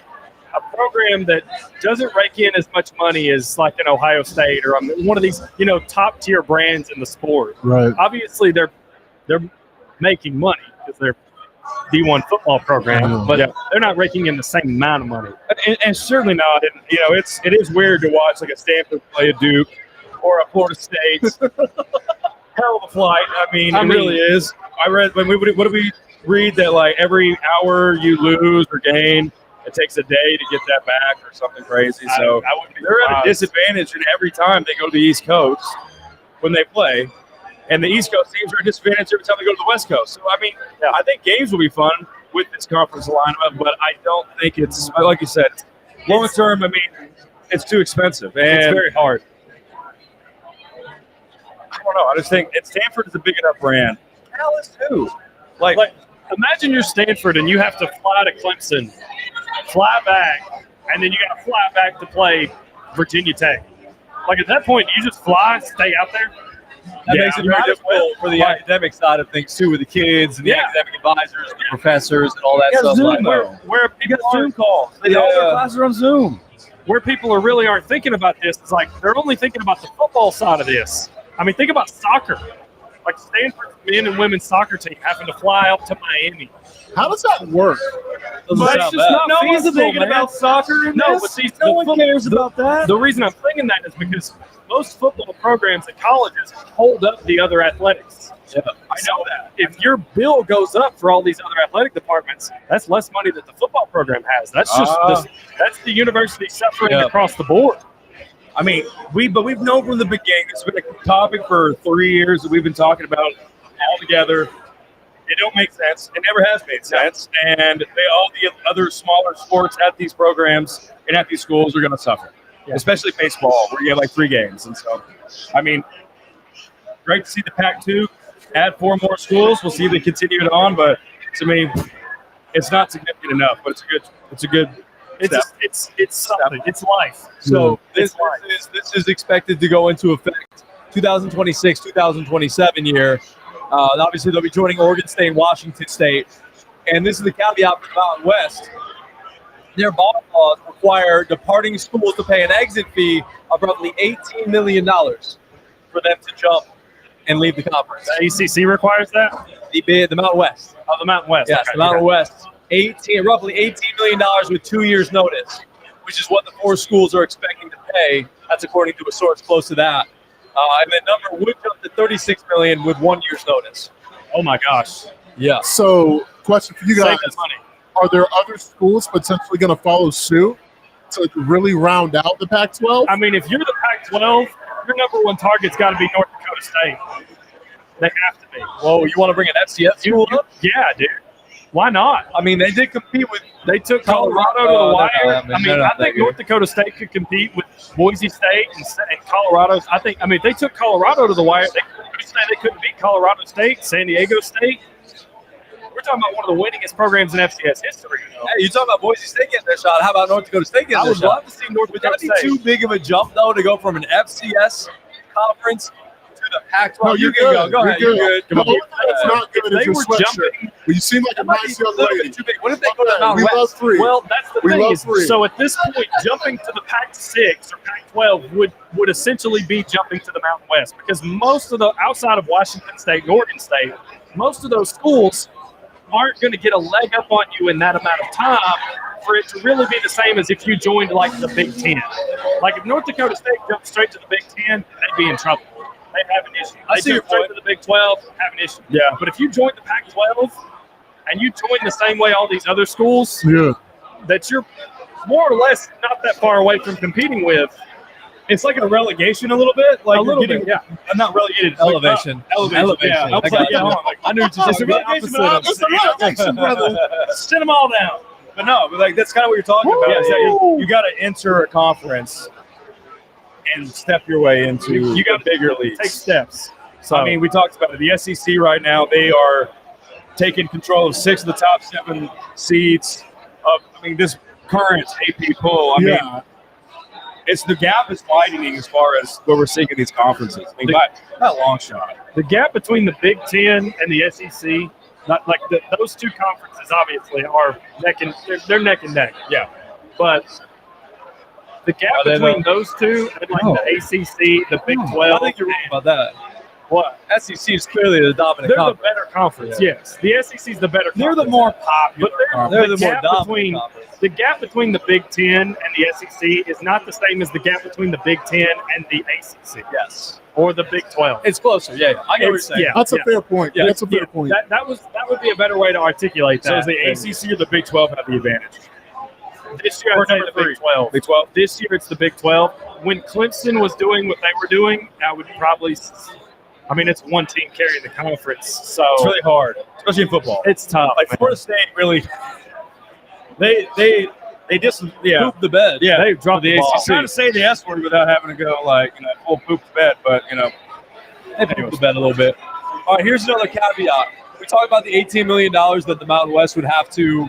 Speaker 4: a program that doesn't rake in as much money as like an Ohio State or one of these, top tier brands in the sport.
Speaker 2: Right.
Speaker 4: Obviously, they're making money because they're D1 football program, but they're not raking in the same amount of money.
Speaker 3: and certainly not. And it is weird to watch like a Stanford play a Duke or a Florida State. Hell of a flight. I mean, it really is. I read what did we read that like every hour you lose or gain, it takes a day to get that back or something crazy. So
Speaker 4: I wouldn't be
Speaker 3: they're at a
Speaker 4: surprised.
Speaker 3: disadvantage, and every time they go to the East Coast when they play, and the East Coast teams are at a disadvantage every time they go to the West Coast. So I mean, I think games will be fun with this conference lineup, but I don't think it's like you said, long term. I mean, it's too expensive and
Speaker 4: It's very hard.
Speaker 3: I don't know. I just think Stanford is a big enough brand. Cal is too. Like
Speaker 4: Imagine you're Stanford and you have to fly to Clemson, fly back, and then you got to fly back to play Virginia Tech. Like at that point, you just fly, stay out there.
Speaker 1: That makes it very difficult for the academic side of things too, with the kids and the academic advisors, and the professors, and all that stuff.
Speaker 4: Zoom, where you got Zoom calls. All their classes are on Zoom. Where people really aren't thinking about this is like they're only thinking about the football side of this. I mean, think about soccer. Like Stanford's men and women's soccer team having to fly out to Miami.
Speaker 2: How does that work?
Speaker 4: But it's just not
Speaker 3: no one's
Speaker 4: feasible,
Speaker 3: thinking
Speaker 4: man.
Speaker 3: about soccer in
Speaker 4: No,
Speaker 3: this.
Speaker 4: but see,
Speaker 3: no one cares about that.
Speaker 4: The reason I'm thinking that is because most football programs at colleges hold up the other athletics.
Speaker 1: Yeah.
Speaker 4: I know that. If your bill goes up for all these other athletic departments, that's less money that the football program has. That's just that's the university suffering across the board.
Speaker 3: I mean, we've known from the beginning. It's been a topic for 3 years that we've been talking about all together. It don't make sense. It never has made sense. And all the other smaller sports at these programs and at these schools are going to suffer, especially baseball, where you have like 3 games. And so, I mean, great to see the Pac-2 add 4 more schools. We'll see if they continue it on. But to me, it's not significant enough. But it's a good.
Speaker 4: It's something. It's life.
Speaker 1: So this is expected to go into effect 2026, 2027 year. Obviously, they'll be joining Oregon State and Washington State. And this is the caveat for the Mountain West. Their bylaws require departing schools to pay an exit fee of roughly $18 million for them to jump and leave the conference.
Speaker 4: The ACC requires that?
Speaker 1: The Mountain West.
Speaker 4: Oh, the Mountain West.
Speaker 1: Yes,
Speaker 4: Okay,
Speaker 1: the Mountain West. Roughly $18 million with 2 years' notice, which is what the 4 schools are expecting to pay. That's according to a source close to that. And the number would jump to $36 million with 1 year's notice.
Speaker 4: Oh my gosh!
Speaker 1: Yeah.
Speaker 2: So, question for you guys:
Speaker 4: money.
Speaker 2: Are there other schools potentially going to follow suit to really round out the Pac-12?
Speaker 4: I mean, if you're the Pac-12, your number one target's got to be North Dakota State. They have to be.
Speaker 1: Whoa, you want to bring an FCS school up?
Speaker 4: Yeah, dude. Why not?
Speaker 1: I mean, they did compete with.
Speaker 4: They took Colorado to the wire. I think
Speaker 1: North
Speaker 4: North Dakota State could compete with Boise State and Colorado. If they took Colorado to the wire, they couldn't beat Colorado State, San Diego State. We're talking about one of the winningest programs in FCS history.
Speaker 1: Hey, you're talking about Boise State getting their shot. How about North Dakota State getting their shot?
Speaker 4: I would love to see North Dakota
Speaker 1: Would that
Speaker 4: State.
Speaker 1: be too big of a jump, though, to go from an FCS conference to the Pac-12?
Speaker 2: No, you're good.
Speaker 1: Go ahead. You're good.
Speaker 2: No, it's not good as your sweatshirt. But you seem like a nice young lady.
Speaker 1: Too big. What if they go to the Mountain
Speaker 2: We
Speaker 1: West?
Speaker 2: love free.
Speaker 4: Well, that's the
Speaker 2: We
Speaker 4: thing.
Speaker 2: love free.
Speaker 4: So at this point, jumping to the Pac-6 or Pac-12 would essentially be jumping to the Mountain West, because most of the outside of Washington State and Oregon State, most of those schools aren't going to get a leg up on you in that amount of time for it to really be the same as if you joined like the Big Ten. Like if North Dakota State jumped straight to the Big Ten, they'd be in trouble. They'd have an issue.
Speaker 1: I see
Speaker 4: They
Speaker 1: your
Speaker 4: jump straight
Speaker 1: point.
Speaker 4: to the Big 12, have an issue.
Speaker 1: Yeah.
Speaker 4: But if you join the Pac-12 and you join the same way all these other schools that you're more or less not that far away from competing with,
Speaker 3: It's like a relegation a little bit. Like
Speaker 4: a little
Speaker 3: getting,
Speaker 4: bit, yeah.
Speaker 3: I'm not relegated.
Speaker 1: Elevation.
Speaker 3: Elevation. Yeah.
Speaker 1: I got you. I knew what you
Speaker 3: It's a
Speaker 1: were talking
Speaker 3: relegation,
Speaker 1: about.
Speaker 3: but
Speaker 2: It's a relegation, brother.
Speaker 3: Send them all down. But no, but like that's kind of what you're talking about. Is that you got to enter a conference and step your way into
Speaker 4: you got
Speaker 3: bigger leagues.
Speaker 4: take steps.
Speaker 3: So, I mean, we talked about it. The SEC right now, they are taking control of 6 of the top 7 seeds of, this current AP poll. I mean, it's the gap is widening as far as what we're seeing in these conferences. I mean, by a long shot.
Speaker 4: The gap between the Big Ten and the SEC, not like those two conferences obviously are they're neck and neck.
Speaker 3: Yeah.
Speaker 4: But the gap between those two and like the ACC, the Big 12.
Speaker 1: I think you're wrong about that.
Speaker 4: What?
Speaker 1: SEC is clearly the dominant
Speaker 4: They're
Speaker 1: conference.
Speaker 4: the better conference, yes. The SEC is the better conference.
Speaker 3: They're the more popular.
Speaker 4: But
Speaker 1: They're the
Speaker 4: the
Speaker 1: more
Speaker 4: gap
Speaker 1: dominant
Speaker 4: between
Speaker 1: conference.
Speaker 4: the gap between the Big Ten and the SEC is not the same as the gap between the Big Ten and the ACC
Speaker 1: Yes.
Speaker 4: or the Big 12.
Speaker 1: It's closer. Yeah. I get what you're saying.
Speaker 4: Yeah.
Speaker 2: That's a fair point.
Speaker 1: Yeah.
Speaker 2: That's a fair point.
Speaker 4: That would be a better way to articulate
Speaker 3: So
Speaker 4: that.
Speaker 3: is the ACC or the Big 12 have the advantage?
Speaker 4: This year, I'd say the Big 12.
Speaker 3: Big 12?
Speaker 4: This year, it's the Big 12. When Clemson was doing what they were doing, I would probably. It's one team carrying the conference, so
Speaker 3: It's really hard, especially in football.
Speaker 4: it's tough.
Speaker 3: Like Florida State really, they just
Speaker 1: Poop the bed.
Speaker 3: yeah.
Speaker 4: They dropped the ball.
Speaker 3: I'm trying to say the S word without having to go full poop the bed, but
Speaker 1: They poop the bed a little bit. All right, here's another caveat. We talked about the $18 million that the Mountain West would have to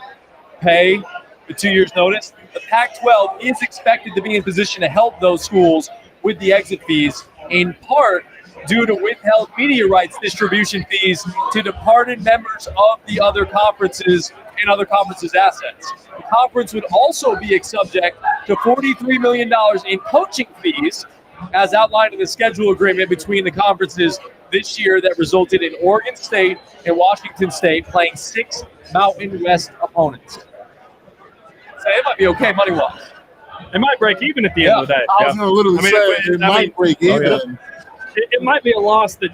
Speaker 1: pay the 2 years' notice. The Pac-12 is expected to be in position to help those schools with the exit fees, in part due to withheld media rights distribution fees to departed members of the other conferences and other conferences' assets. The conference would also be subject to $43 million in coaching fees, as outlined in the schedule agreement between the conferences this year that resulted in Oregon State and Washington State playing 6 Mountain West opponents. So it might be okay money-wise.
Speaker 4: It might break even at the end of the day.
Speaker 2: I was going to literally say it might break even.
Speaker 4: It might be a loss that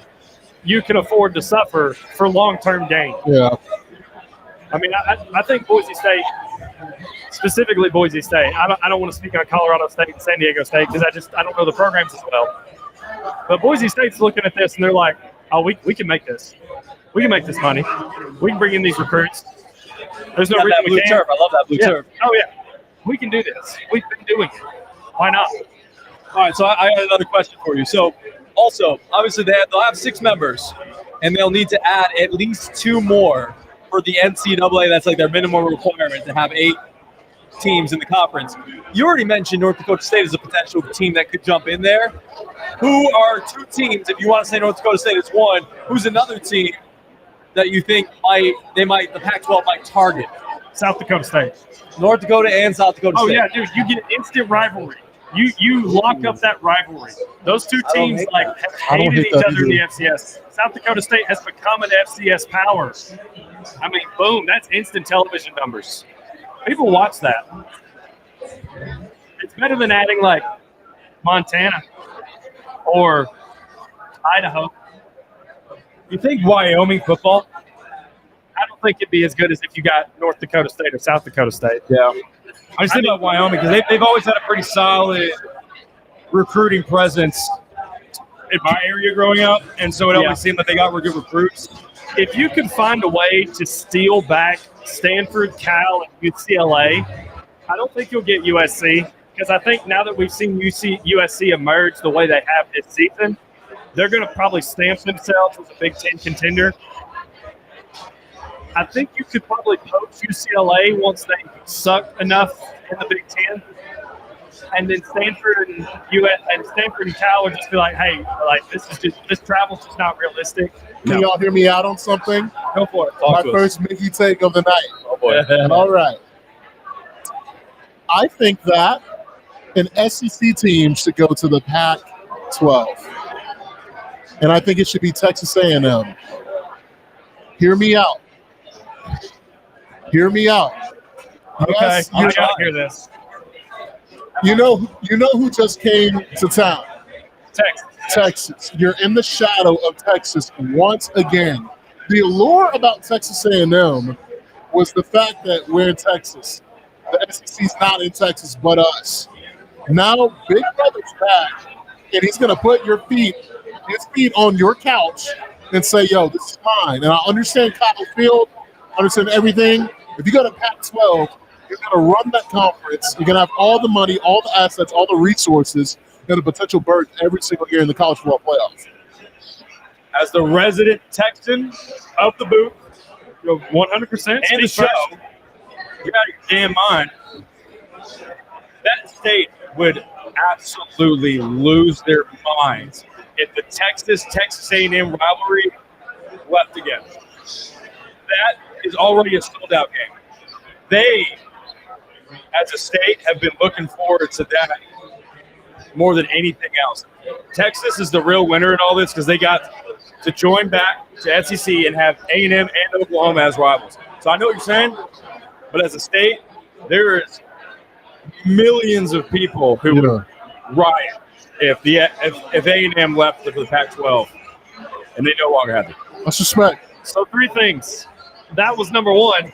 Speaker 4: you can afford to suffer for long-term gain.
Speaker 2: Yeah.
Speaker 4: I mean, I think Boise State, specifically Boise State, I don't want to speak on Colorado State and San Diego State because I don't know the programs as well. But Boise State's looking at this and they're like, oh, we can make this. We can make this money. We can bring in these recruits. There's no reason we can't.
Speaker 1: I love that blue turf.
Speaker 4: Oh, yeah. We can do this. We've been doing it. Why not?
Speaker 1: All right, so I got another question for you. So, also, obviously, they'll have 6 members, and they'll need to add at least 2 more for the NCAA. That's like their minimum requirement to have 8 teams in the conference. You already mentioned North Dakota State as a potential team that could jump in there. Who are 2 teams, if you want to say North Dakota State is one, who's another team that you think the Pac-12 might target?
Speaker 4: South Dakota State.
Speaker 1: North Dakota and South Dakota State.
Speaker 4: Oh, yeah, dude, you get instant rivalry. You lock up that rivalry. Those 2 teams have hated each other in the FCS. South Dakota State has become an FCS power. I mean, boom, that's instant television numbers. People watch that. It's better than adding like Montana or Idaho.
Speaker 3: You think Wyoming football?
Speaker 4: I don't think it'd be as good as if you got North Dakota State or South Dakota State.
Speaker 3: Yeah. I just think about Wyoming because they've always had a pretty solid recruiting presence in my area growing up, and so it always seemed like they got good recruits.
Speaker 4: If you could find a way to steal back Stanford, Cal, and UCLA, I don't think you'll get USC because I think now that we've seen USC emerge the way they have this season, they're going to probably stamp themselves as a Big Ten contender. I think you could probably poach UCLA once they suck enough in the Big Ten, and then Stanford and Cal would just be like, "Hey, like this travel's just not realistic."
Speaker 2: Can y'all hear me out on something?
Speaker 4: Go for it.
Speaker 2: My first Mickey take of the night.
Speaker 1: Oh boy!
Speaker 2: All right. I think that an SEC team should go to the Pac-12, and I think it should be Texas A&M. Hear me out. Hear me out.
Speaker 4: Okay,
Speaker 2: Yes,
Speaker 4: I gotta hear this.
Speaker 2: You know who just came to town?
Speaker 4: Texas.
Speaker 2: You're in the shadow of Texas once again. The allure about Texas A&M was the fact that we're in Texas. The SEC's not in Texas, but us. Now Big Brother's back, and he's gonna put his feet on your couch and say, "Yo, this is mine." And I understand Kyle Field. Understand everything. If you go to Pac-12, you're going to run that conference. You're going to have all the money, all the assets, all the resources, and the potential birth every single year in the college football playoffs.
Speaker 3: As the resident Texan of the booth,
Speaker 4: 100%.
Speaker 3: and the show, get out of your damn mind. That state would absolutely lose their minds if the Texas A&M rivalry left again. That is already a sold-out game. They, as a state, have been looking forward to that more than anything else. Texas is the real winner in all this because they got to join back to SEC and have A&M and Oklahoma as rivals. So I know what you're saying, but as a state, there is millions of people who would riot if A&M left for the Pac-12 and they no longer have it.
Speaker 2: I suspect.
Speaker 4: So 3 things. That was number 1.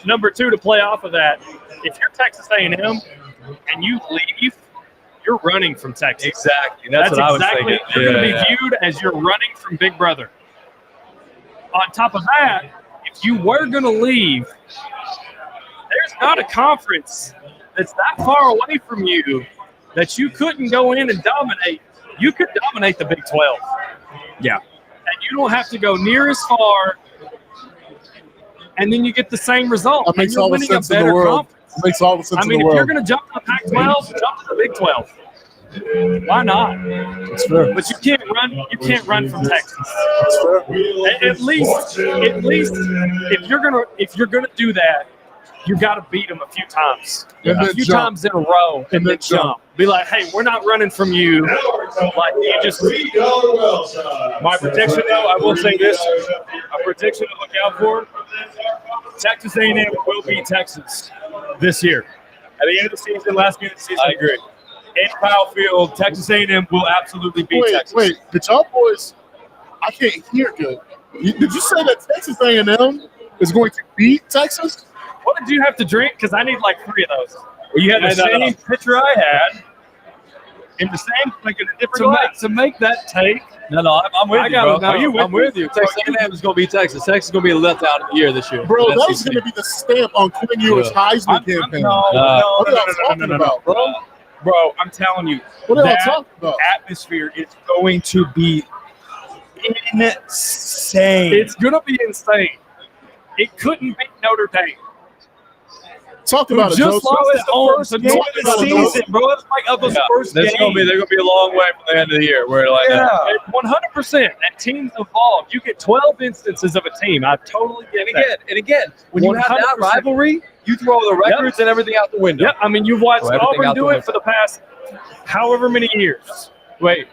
Speaker 4: Number 2, to play off of that, if you're Texas A&M and you leave, you're running from Texas.
Speaker 1: Exactly. That's what I was thinking.
Speaker 4: You're going to be viewed as you're running from Big Brother. On top of that, if you were going to leave, there's not a conference that's that far away from you that you couldn't go in and dominate. You could dominate the Big 12.
Speaker 3: Yeah.
Speaker 4: And you don't have to go near as far, and then you get the same result.
Speaker 2: That makes all the sense in the world. It makes all the sense in the world.
Speaker 4: If you're going to jump to the Pac-12, jump to the Big 12. Why not?
Speaker 2: That's fair.
Speaker 4: But you can't run. You can't run from Texas.
Speaker 2: That's fair.
Speaker 4: At least, if you're gonna do that, you got to beat them a few times,
Speaker 2: And
Speaker 4: a
Speaker 2: then
Speaker 4: few
Speaker 2: jump.
Speaker 4: times in a row, and then jump. Be like, hey, we're not running from you. Like you just.
Speaker 3: My prediction, though, I will say this: a prediction to look out for. Texas A&M will beat Texas this year. At the end of the season, last game of the season, I agree. In Kyle Field, Texas A&M will absolutely beat Texas.
Speaker 2: Wait, did y'all boys? I can't hear good. Did you say that Texas A&M is going to beat Texas?
Speaker 4: What did you have to drink? Because I need like 3 of those.
Speaker 3: Well, you had the
Speaker 4: No.
Speaker 3: same picture I had in the same, like in a different glass.
Speaker 4: To make that take.
Speaker 1: No, I'm with
Speaker 3: I
Speaker 1: you,
Speaker 3: gotta
Speaker 1: bro.
Speaker 3: know. Are you with
Speaker 1: I'm with you. Texas A&M is going to be Texas. Texas is going to be a letdown of the year this year.
Speaker 2: Bro,
Speaker 1: That's
Speaker 2: that was
Speaker 1: SEC.
Speaker 2: going to be the stamp on Quinn Ewers' Heisman campaign.
Speaker 3: No,
Speaker 2: What are y'all talking about, bro?
Speaker 3: Bro, I'm telling you,
Speaker 2: What are y'all
Speaker 3: that
Speaker 2: talking about?
Speaker 3: atmosphere is going to be insane.
Speaker 4: It's gonna be insane. It couldn't beat Notre Dame.
Speaker 2: Talk about it,
Speaker 4: Just
Speaker 2: Joseph.
Speaker 4: lost at home.
Speaker 3: First game
Speaker 2: Talk
Speaker 3: of the
Speaker 2: about it, Joseph.
Speaker 3: season, bro. It's like Uncle's first
Speaker 1: They're
Speaker 3: game.
Speaker 1: going to be a long way from the end of the year. Where like
Speaker 3: Yeah.
Speaker 4: 100%. And teams evolve. You get 12 instances of a team. I totally get that.
Speaker 1: And again, when you have that
Speaker 4: 100%.
Speaker 1: rivalry, you throw the records and everything out the window.
Speaker 4: Yep. I mean, you've watched
Speaker 1: Throw everything
Speaker 4: Auburn
Speaker 1: out the
Speaker 4: do it
Speaker 1: window.
Speaker 4: for the past however many years.
Speaker 1: Wait,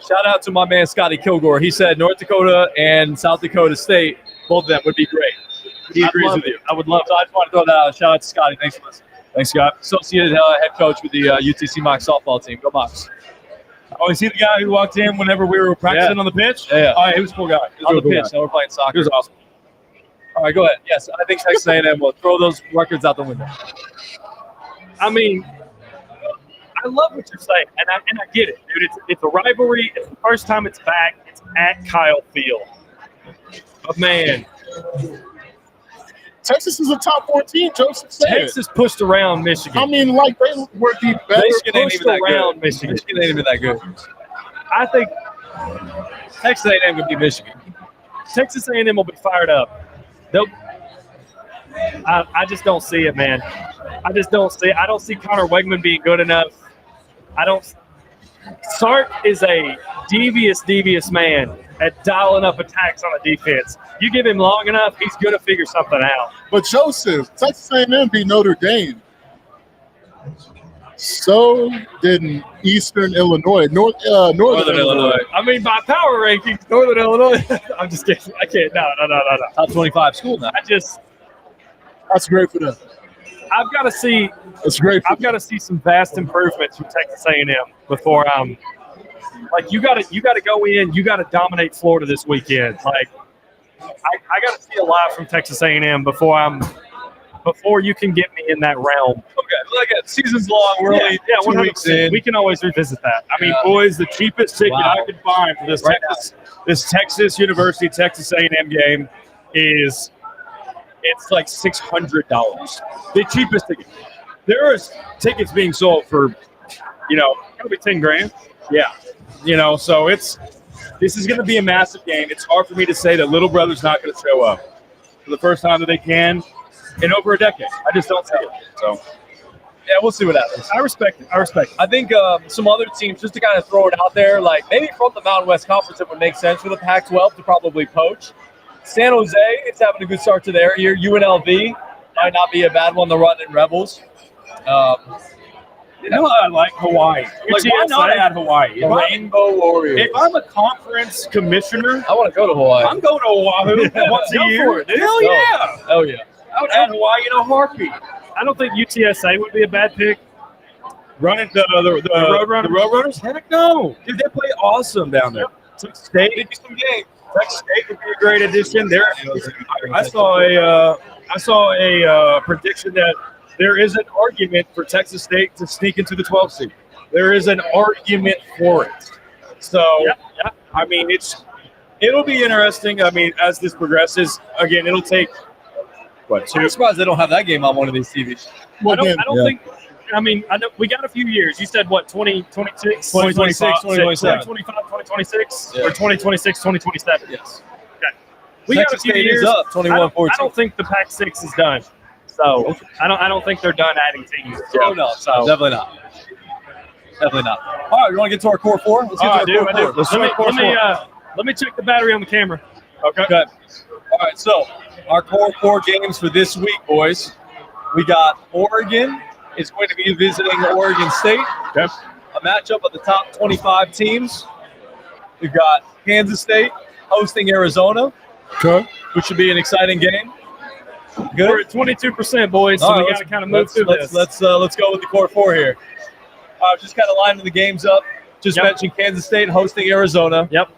Speaker 1: shout out to my man Scotty Kilgore. He said North Dakota and South Dakota State, both of them would be great. He
Speaker 4: I'd
Speaker 1: agrees
Speaker 4: love
Speaker 1: with
Speaker 4: it.
Speaker 1: you. I would love to. I just want to throw that out. Shout out to Scotty. Thanks for listening.
Speaker 3: Thanks, Scott.
Speaker 1: Associate head coach with the UTC Mox softball team. Go Mox.
Speaker 3: Oh, you see the guy who walked in whenever we were practicing
Speaker 1: Yeah.
Speaker 3: on the pitch?
Speaker 1: Yeah.
Speaker 3: Oh, he was a cool guy. He was a
Speaker 1: On the
Speaker 3: cool
Speaker 1: pitch,
Speaker 3: guy.
Speaker 1: so we're playing soccer.
Speaker 3: He was awesome.
Speaker 1: All right, go ahead. Yes, I think Texas A&M will throw those records out the window.
Speaker 4: I mean, I love what you're saying, and I get it, dude. It's a rivalry. It's the first time it's back. It's at Kyle Field. But man,
Speaker 2: Texas is a top 14. Joseph said it.
Speaker 4: Texas pushed around Michigan.
Speaker 2: I mean, like they were the better.
Speaker 1: Michigan ain't
Speaker 4: pushed
Speaker 1: even that
Speaker 4: around
Speaker 1: good.
Speaker 4: Michigan.
Speaker 1: Michigan ain't even that good.
Speaker 4: I think
Speaker 1: Texas A&M could beat Michigan.
Speaker 4: Texas A&M will be fired up. I just don't see it, man. I just don't see it. I don't see Connor Wegman being good enough. Sark is a devious man at dialing up attacks on the defense. You give him long enough, he's going to figure something out.
Speaker 2: But Joseph, Texas A&M beat Notre Dame. So didn't Eastern Illinois, Northern Illinois.
Speaker 4: I mean, by power rankings, Northern Illinois. I'm just kidding. I can't. No.
Speaker 1: Top 25 school now.
Speaker 2: That's great for them.
Speaker 4: I've got to see.
Speaker 2: That's great. For
Speaker 4: I've got to see some vast improvements from Texas A&M before I'm. Like you got to go in. You got to dominate Florida this weekend. Like I got to see a lot from Texas A&M before you can get me in that realm.
Speaker 1: Okay, like season's long. We're only 2 weeks in.
Speaker 4: We can always revisit that.
Speaker 3: I mean, boys, the cheapest ticket
Speaker 1: Wow.
Speaker 3: I could find for this
Speaker 1: Right
Speaker 3: this Texas University Texas A&M game is it's like $600. The cheapest ticket. There is tickets being sold for, probably 10 grand. Yeah, so this is going to be a massive game. It's hard for me to say that Little Brother's not going to show up for the first time that they can in over a decade. I just don't see it. So.
Speaker 1: Yeah, we'll see what happens.
Speaker 4: I respect it.
Speaker 1: I think some other teams, just to kind of throw it out there, like maybe from the Mountain West Conference, it would make sense for the Pac-12 to probably poach. San Jose, it's having a good start to their year. UNLV might not be a bad one to run in Rebels.
Speaker 3: I like Hawaii. Like, why not add Hawaii?
Speaker 1: Rainbow Warriors.
Speaker 3: If I'm a conference commissioner,
Speaker 1: I want to go to Hawaii.
Speaker 3: I'm going to Oahu once a year. Hell yeah.
Speaker 1: Hell yeah.
Speaker 3: I would add Hawaii in a heartbeat.
Speaker 4: I don't think UTSA would be a bad pick.
Speaker 3: Running the Roadrunners? Heck no. Dude, they play awesome down there. Texas State. Maybe some games. Texas State would be a great addition. I saw a prediction that there is an argument for Texas State to sneak into the 12th seed. There is an argument for it. So, I mean, it'll be interesting. I mean, as this progresses, again, it'll take
Speaker 1: I'm surprised they don't have that game on one of these TVs.
Speaker 4: I don't think. I mean, I know we got a few years. You said what, 2026?
Speaker 1: 2026, 2027.
Speaker 4: 2025, 2026,
Speaker 1: Yeah.
Speaker 4: or 2026, 2027?
Speaker 1: Yes.
Speaker 4: Okay. We got a
Speaker 1: Texas
Speaker 4: few
Speaker 1: State
Speaker 4: years.
Speaker 1: is up 21-14.
Speaker 4: I don't think the Pac-6 is done. So I don't think they're done adding teams.
Speaker 1: Oh, no, definitely not. Definitely not. All right, you want to get to our core four? Let's get to our core four. Let's start core four.
Speaker 4: Let me check the battery on the camera.
Speaker 1: Okay. All right, so our core four games for this week, boys. We got Oregon is going to be visiting Oregon State.
Speaker 3: Okay.
Speaker 1: A matchup of the top 25 teams. We've got Kansas State hosting Arizona, which should be an exciting game. Good.
Speaker 4: We're at 22%, boys, so we got to kind of move through this.
Speaker 1: Let's go with the core four here. Just kind of lining the games up. Just mentioned Kansas State hosting Arizona.
Speaker 4: Yep.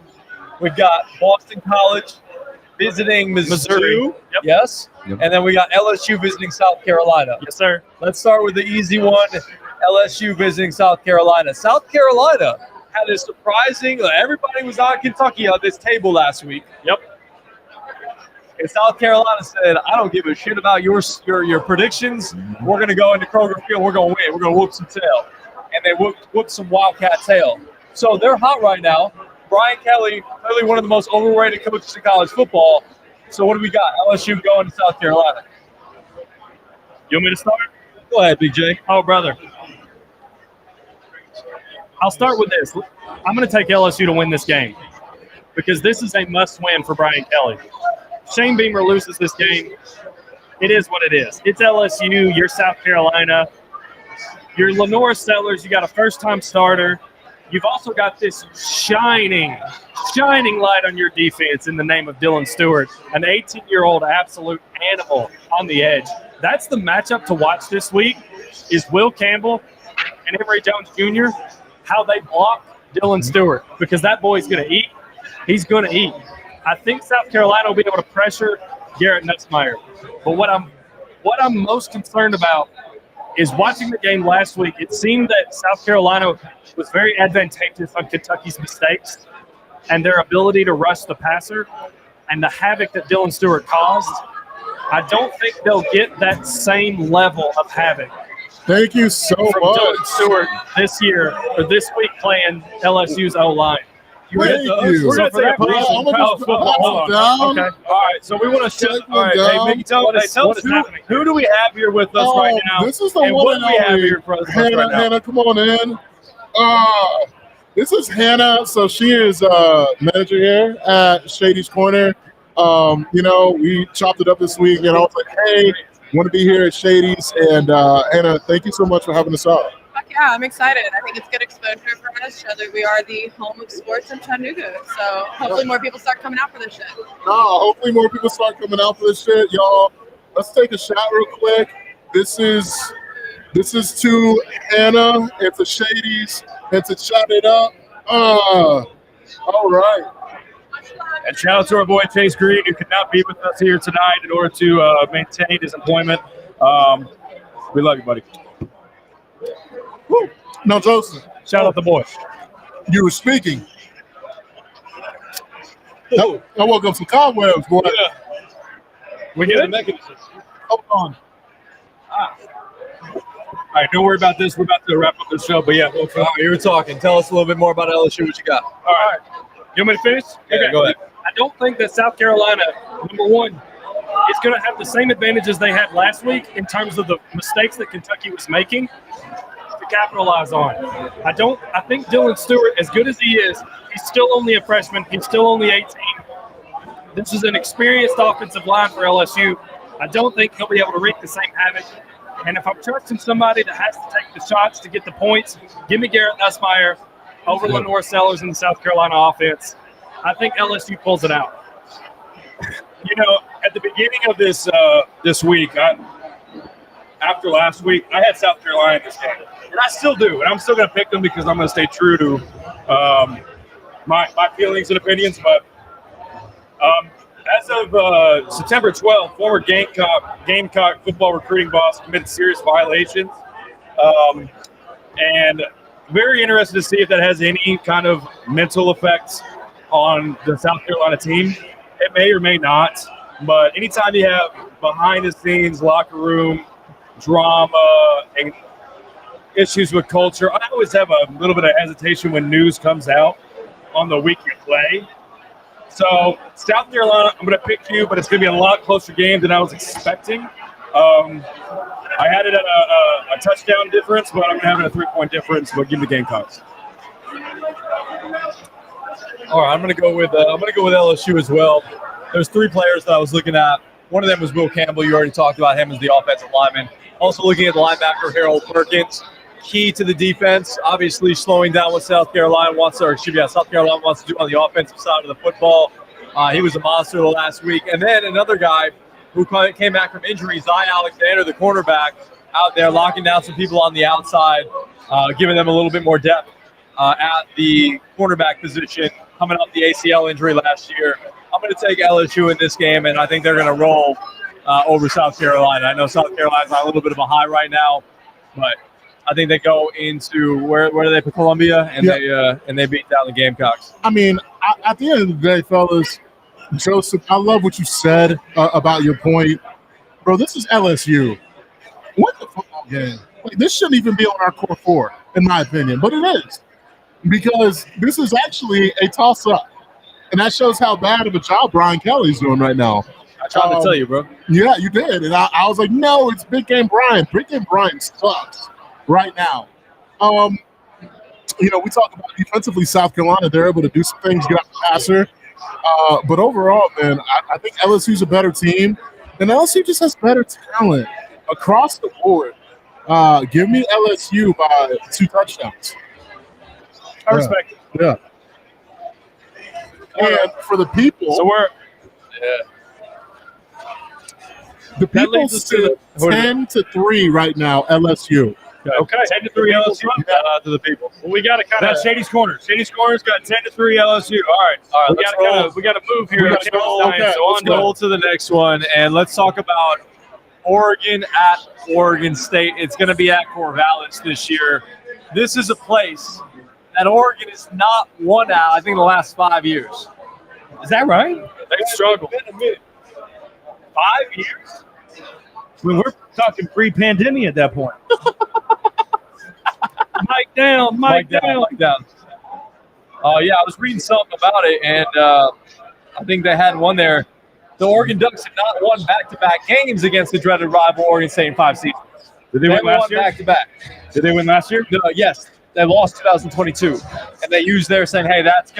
Speaker 1: We've got Boston College visiting Missouri.
Speaker 4: Yep.
Speaker 1: Yes. Yep. And then we got LSU visiting South Carolina.
Speaker 4: Yes, sir.
Speaker 1: Let's start with the easy one. LSU visiting South Carolina. South Carolina had a surprising. Everybody was on Kentucky on this table last week.
Speaker 4: Yep.
Speaker 1: And South Carolina said, "I don't give a shit about your predictions. We're going to go into Kroger Field. We're going to win. We're going to whoop some tail." And they whooped some Wildcat tail. So they're hot right now. Brian Kelly, clearly one of the most overrated coaches in college football. So what do we got? LSU going to South Carolina.
Speaker 4: You want me to start?
Speaker 1: Go ahead, Big J.
Speaker 4: Oh, brother. I'll start with this. I'm going to take LSU to win this game because this is a must-win for Brian Kelly. Shane Beamer loses this game. It is what it is. It's LSU. You're South Carolina. You're Lenore Sellers. You got a first-time starter. You've also got this shining light on your defense in the name of Dylan Stewart, an 18-year-old absolute animal on the edge. That's the matchup to watch this week is Will Campbell and Emory Jones Jr., how they block Dylan Stewart, because that boy's going to eat. He's going to eat. I think South Carolina will be able to pressure Garrett Nussmeier. But what I'm most concerned about is watching the game last week. It seemed that South Carolina was very advantageous on Kentucky's mistakes and their ability to rush the passer and the havoc that Dylan Stewart caused. I don't think they'll get that same level of havoc.
Speaker 2: Thank you so much.
Speaker 4: Dylan Stewart this year or this week playing LSU's O-line.
Speaker 2: Thank you.
Speaker 4: We're going to take a position in college football.
Speaker 2: Okay.
Speaker 1: All right, so we want to check. All right,
Speaker 2: down.
Speaker 1: hey, Mickey, tell us who do we have here with us right now?
Speaker 2: This is the
Speaker 1: and
Speaker 2: one
Speaker 1: what do we have here for us right now?
Speaker 2: Hannah, come on in. This is Hannah. So she is manager here at Shady's Corner. We chopped it up this week, and I was like, hey, want to be here at Shady's. And Hannah, thank you so much for having us on.
Speaker 6: Yeah, I'm excited. I think it's good exposure for us, show that we are the home of sports in Chattanooga. So hopefully more people start coming out for this shit.
Speaker 2: Hopefully more people start coming out for this shit, y'all. Let's take a shot real quick. This is to Hannah. It's a Shady's. It's a Chat It Up. All right.
Speaker 3: And shout out to our boy Chase Green, who could not be with us here tonight in order to maintain his employment. We love you, buddy.
Speaker 2: Woo. No, Joseph.
Speaker 3: Shout out the boy.
Speaker 2: You were speaking. I woke up some cobwebs, boy.
Speaker 1: Yeah.
Speaker 3: We
Speaker 1: Get
Speaker 3: get
Speaker 1: the
Speaker 3: it?
Speaker 1: mechanism.
Speaker 2: Hold on.
Speaker 3: All right, don't worry about this. We're about to wrap up the show, but yeah.
Speaker 1: All right, you were talking. Tell us a little bit more about LSU. What you got?
Speaker 3: All right. You want me to finish?
Speaker 1: Yeah, go ahead.
Speaker 4: I don't think that South Carolina, number one, is going to have the same advantages they had last week in terms of the mistakes that Kentucky was making to capitalize on. I think Dylan Stewart, as good as he is, he's still only a freshman. He's still only 18. This is an experienced offensive line for LSU. I don't think he'll be able to wreak the same havoc. And if I'm trusting somebody that has to take the shots to get the points, give me Garrett Nussmeier over Lenore Sellers in the South Carolina offense. I think LSU pulls it out.
Speaker 3: You know, at the beginning of this week, after last week, I had South Carolina in this game, and I still do, and I'm still going to pick them because I'm going to stay true to my feelings and opinions. But as of September 12th, former Gamecock football recruiting boss committed serious violations, and very interested to see if that has any kind of mental effects on the South Carolina team. It may or may not, but anytime you have behind-the-scenes locker room drama and issues with culture, I always have a little bit of hesitation when news comes out on the week you play. So South Carolina, I'm going to pick you, but it's going to be a lot closer game than I was expecting. I had it at a touchdown difference, but I'm going to have it at a 3-point difference, but give me the Gamecocks.
Speaker 1: All right, I'm gonna go with LSU as well. There's 3 players that I was looking at. One of them was Will Campbell. You already talked about him as the offensive lineman. Also looking at the linebacker Harold Perkins. Key to the defense, obviously slowing down what South Carolina wants to do on the offensive side of the football. He was a monster the last week. And then another guy who came back from injury, Zy Alexander, the cornerback, out there locking down some people on the outside, giving them a little bit more depth at the cornerback position, coming off the ACL injury last year. I'm going to take LSU in this game, and I think they're going to roll over South Carolina. I know South Carolina's on a little bit of a high right now, but I think they go into where do they put Columbia, and they beat down the Gamecocks.
Speaker 2: I mean, at the end of the day, fellas, Joseph, I love what you said about your point. Bro, this is LSU. What the football game? Like, this shouldn't even be on our core 4, in my opinion, but it is. Because this is actually a toss-up. And that shows how bad of a job Brian Kelly's doing right now.
Speaker 1: I tried to tell you, bro.
Speaker 2: Yeah, you did. And I was like, no, it's Big Game Brian. Big Game Brian sucks right now. We talk about defensively South Carolina. They're able to do some things, get out the passer. But overall, man, I think LSU's a better team. And LSU just has better talent across the board. Give me LSU by 2 touchdowns.
Speaker 4: I respect it.
Speaker 2: Yeah. And for the people,
Speaker 4: So we're
Speaker 2: the people sit 10-3 right now, LSU.
Speaker 4: okay.
Speaker 1: 10-3 LSU to the people.
Speaker 4: Well, we got to kind of.
Speaker 3: That's Shady's Corner. Shady's Corner's got 10-3 LSU. All right.
Speaker 4: We got to move here.
Speaker 1: Let's roll to the next one, and let's talk about Oregon at Oregon State. It's going to be at Corvallis this year. This is a place that Oregon has not won at, I think, the last 5 years.
Speaker 3: Is that right?
Speaker 4: They struggle.
Speaker 1: 5 years?
Speaker 3: When we're talking pre-pandemic at that point. Mike down.
Speaker 1: Yeah, I was reading something about it, and I think they had one there. The Oregon Ducks have not won back-to-back games against the dreaded rival Oregon State in 5 seasons.
Speaker 3: Did they win last year?
Speaker 1: Back-to-back.
Speaker 3: Did they win last year?
Speaker 1: No, yes. They lost 2022, and they used there saying, hey, that's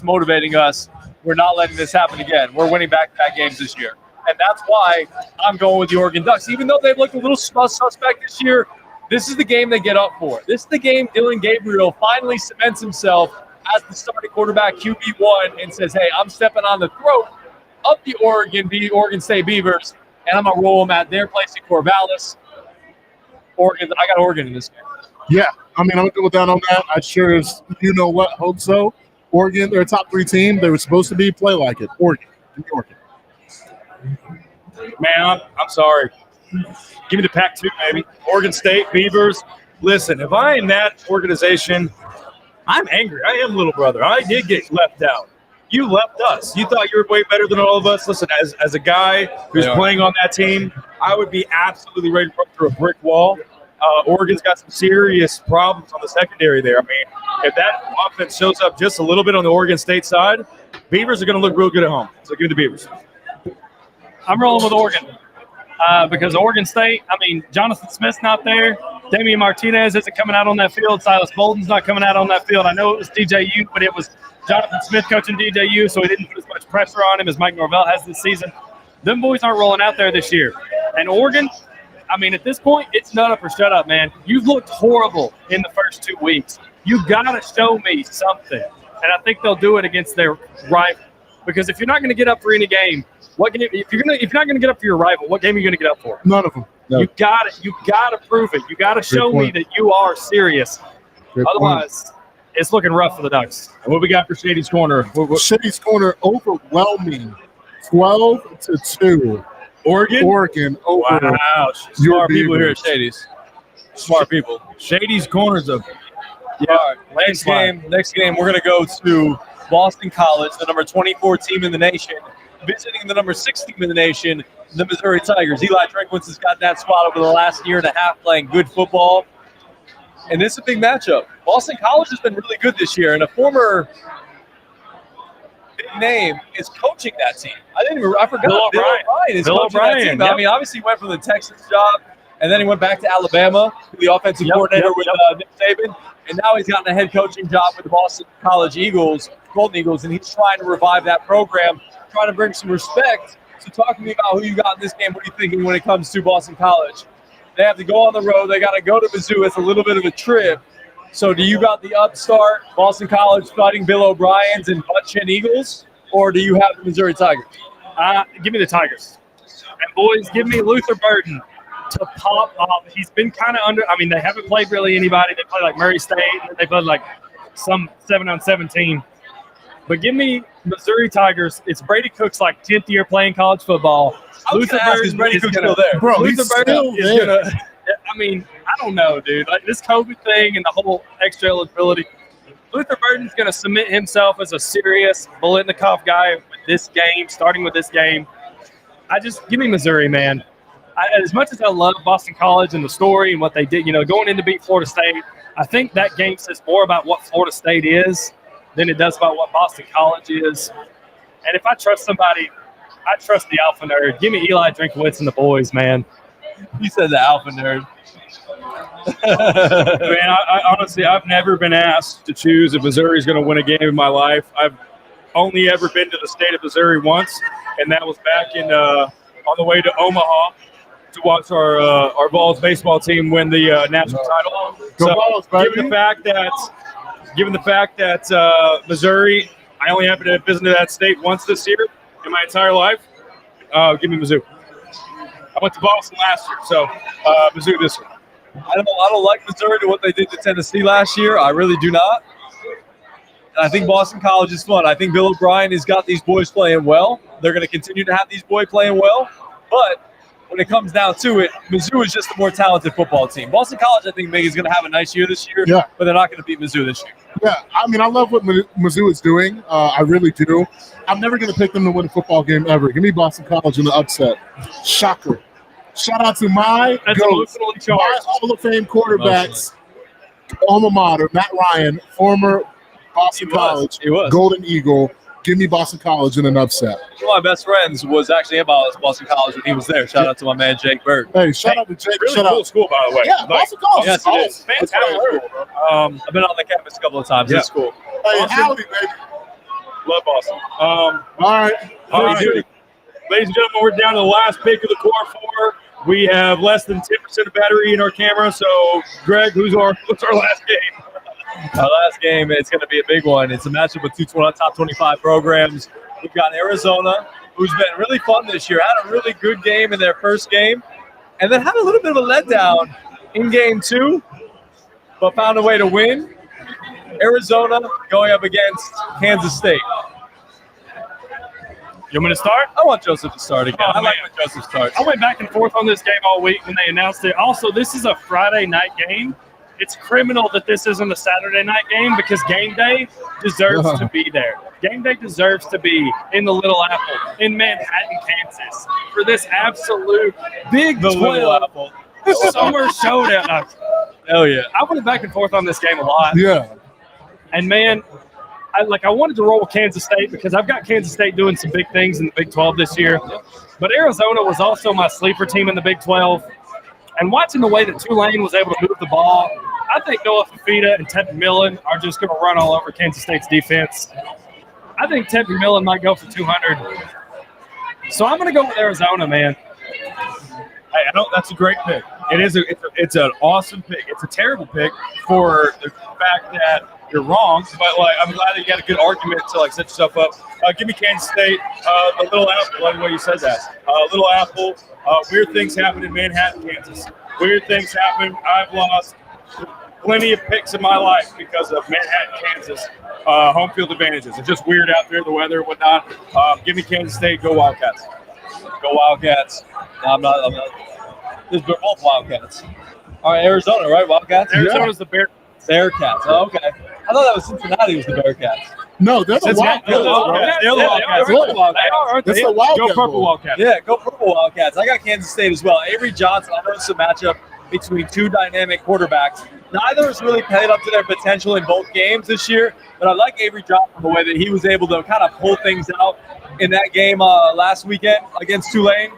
Speaker 1: motivating us. We're not letting this happen again. We're winning back-to-back games this year. And that's why I'm going with the Oregon Ducks. Even though they've looked a little suspect this year, this is the game they get up for. This is the game Dylan Gabriel finally cements himself as the starting quarterback, QB1, and says, hey, I'm stepping on the throat of the Oregon State Beavers, and I'm going to roll them at their place in Corvallis. I got Oregon in this game.
Speaker 2: Yeah, I mean, I'm going to go down on that. I sure as hope so. Oregon, they're a top 3 team. They were supposed to be. Play like it. Oregon. Give me Oregon.
Speaker 3: Man, I'm sorry. Give me the Pac-2, baby. Oregon State, Beavers. Listen, if I am that organization, I'm angry. I am little brother. I did get left out. You left us. You thought you were way better than all of us. Listen, as a guy who's playing on that team, I would be absolutely ready to run through a brick wall. Oregon's got some serious problems on the secondary there. I mean, if that offense shows up just a little bit on the Oregon State side, Beavers are going to look real good at home. So give me the Beavers.
Speaker 4: I'm rolling with Oregon because Oregon State, I mean, Jonathan Smith's not there. Damian Martinez isn't coming out on that field. Silas Bolden's not coming out on that field. I know it was DJU, but it was Jonathan Smith coaching DJU, so he didn't put as much pressure on him as Mike Norvell has this season. Them boys aren't rolling out there this year. And Oregon, I mean, at this point, it's nut up or shut up, man. You've looked horrible in the first 2 weeks. You got to show me something. And I think they'll do it against their rival. Because if you're not going to get up for any game, if you're not going to get up for your rival, what game are you going to get up for?
Speaker 2: None of them. No.
Speaker 4: You got to prove it. You got to show me that you are serious. Otherwise, it's looking rough for the Ducks.
Speaker 3: And what we got for Shady's Corner?
Speaker 2: Shady's Corner overwhelming 12-2. Oregon over.
Speaker 3: Wow.
Speaker 1: Smart people here at Shady's. Smart people.
Speaker 3: Shady's Corner's a
Speaker 1: All right, next game, we're going to go to Boston College, the number 24 team in the nation, visiting the number 6 team in the nation, the Missouri Tigers. Eli Drinkwitz has got that squad over the last year and a half playing good football. And this is a big matchup. Boston College has been really good this year, and a former big name is coaching that team. I forgot. Bill O'Brien is coaching that team. Yep. I mean, obviously he went from the Texas job, and then he went back to Alabama, the offensive coordinator with Nick Saban, and now he's gotten a head coaching job with the Boston College Eagles. Golden Eagles, and he's trying to revive that program, trying to bring some respect. So talk to me about who you got in this game. What are you thinking when it comes to Boston College? They have to go on the road. They got to go to Mizzou. It's a little bit of a trip. So do you got the upstart Boston College fighting Bill O'Brien's and butt chin Eagles, or do you have the Missouri Tigers?
Speaker 4: Give me the Tigers. And boys, give me Luther Burden to pop off. He's been kind of under. I mean, they haven't played really anybody. They played like Murray State. And they played like some 7-on-17. But give me Missouri Tigers. It's Brady Cook's like 10th year playing college football.
Speaker 1: Luther Burden is Brady Cook still there,
Speaker 2: bro.
Speaker 4: Luther Burden is
Speaker 2: there.
Speaker 4: gonna. I mean, I don't know, dude. Like this COVID thing and the whole extra eligibility. Luther Burden's gonna cement himself as a serious Biletnikoff guy with this game, starting with this game. Give me Missouri, man. As much as I love Boston College and the story and what they did, going in to beat Florida State, I think that game says more about what Florida State is than it does about what Boston College is. And if I trust somebody, I trust the alpha nerd. Give me Eli Drinkowitz and the boys, man.
Speaker 1: You said the alpha nerd.
Speaker 3: Man, I honestly, I've never been asked to choose if Missouri's going to win a game in my life. I've only ever been to the state of Missouri once, and that was back in on the way to Omaha to watch our Vols baseball team win the national title.
Speaker 2: Go Vols, baby.
Speaker 3: Given the fact that Missouri, I only happened to visit that state once this year in my entire life. Give me Mizzou. I went to Boston last year, so Mizzou this year.
Speaker 1: I don't like Missouri to what they did to Tennessee last year. I really do not. And I think Boston College is fun. I think Bill O'Brien has got these boys playing well. They're going to continue to have these boys playing well. But when it comes down to it, Mizzou is just a more talented football team. Boston College, I think, is going to have a nice year this year, but they're not going to beat Mizzou this year.
Speaker 2: Yeah, I mean, I love what Mizzou is doing. I really do. I'm never going to pick them to win a football game ever. Give me Boston College in the upset. Shocker. Shout out to my GOATs, my Hall of Fame quarterbacks, alma mater, Matt Ryan, former Boston College, Golden Eagle. Give me Boston College in an upset.
Speaker 1: One of my best friends was actually in Boston College when he was there. Shout out to my man, Jake Bird.
Speaker 2: Hey, shout out to Jake.
Speaker 3: Really cool school, by the way.
Speaker 2: Yeah, Boston College.
Speaker 1: Yes, it is.
Speaker 3: Fantastic school, bro.
Speaker 1: I've been on the campus a couple of times. It's cool.
Speaker 2: Hey, howdy, baby.
Speaker 3: Love Boston.
Speaker 2: All right.
Speaker 3: Ladies and gentlemen, we're down to the last pick of the core four. We have less than 10% of battery in our camera. So, Greg, what's our last game?
Speaker 1: Our last game, it's going to be a big one. It's a matchup with two top 25 programs. We've got Arizona, who's been really fun this year, had a really good game in their first game, and then had a little bit of a letdown in game two, but found a way to win. Arizona going up against Kansas State.
Speaker 4: You want me to start?
Speaker 1: I want Joseph to start again. I like when Joseph starts.
Speaker 4: I went back and forth on this game all week when they announced it. Also, this is a Friday night game. It's criminal that this isn't a Saturday night game because game day deserves to be there. Game day deserves to be in the Little Apple in Manhattan, Kansas for this absolute Big 12 summer showdown.
Speaker 1: Hell yeah.
Speaker 4: I went back and forth on this game a lot.
Speaker 2: Yeah.
Speaker 4: And man, I wanted to roll with Kansas State because I've got Kansas State doing some big things in the Big 12 this year. But Arizona was also my sleeper team in the Big 12. And watching the way that Tulane was able to move the ball, I think Noah Fafita and Ted McMillan are just going to run all over Kansas State's defense. I think Ted McMillan might go for 200. So I'm going to go with Arizona, man.
Speaker 3: Hey, I know that's a great pick. It's an awesome pick. It's a terrible pick for the fact that you're wrong, but I'm glad that you got a good argument to set yourself up. Give me Kansas State, the Little Apple. I love the way you said that. Little Apple. Weird things happen in Manhattan, Kansas. Weird things happen. I've lost plenty of picks in my life because of Manhattan, Kansas. Home field advantages. It's just weird out there, the weather and whatnot. Give me Kansas State. Go Wildcats.
Speaker 1: Go Wildcats. No, I'm not. They're both Wildcats. All right, Arizona, right? Wildcats?
Speaker 4: Arizona's the
Speaker 1: Bearcats. Oh, okay. I thought that was Cincinnati was the Bearcats.
Speaker 2: No, they're the Wildcats.
Speaker 1: They're the Wildcats.
Speaker 2: That's the Wildcats.
Speaker 3: Go Purple Wildcats.
Speaker 1: Yeah, go Purple Wildcats. I got Kansas State as well. Avery Johnson, I know it's a matchup between two dynamic quarterbacks. Neither has really played up to their potential in both games this year, but I like Avery Johnson the way that he was able to kind of pull things out in that game last weekend against Tulane.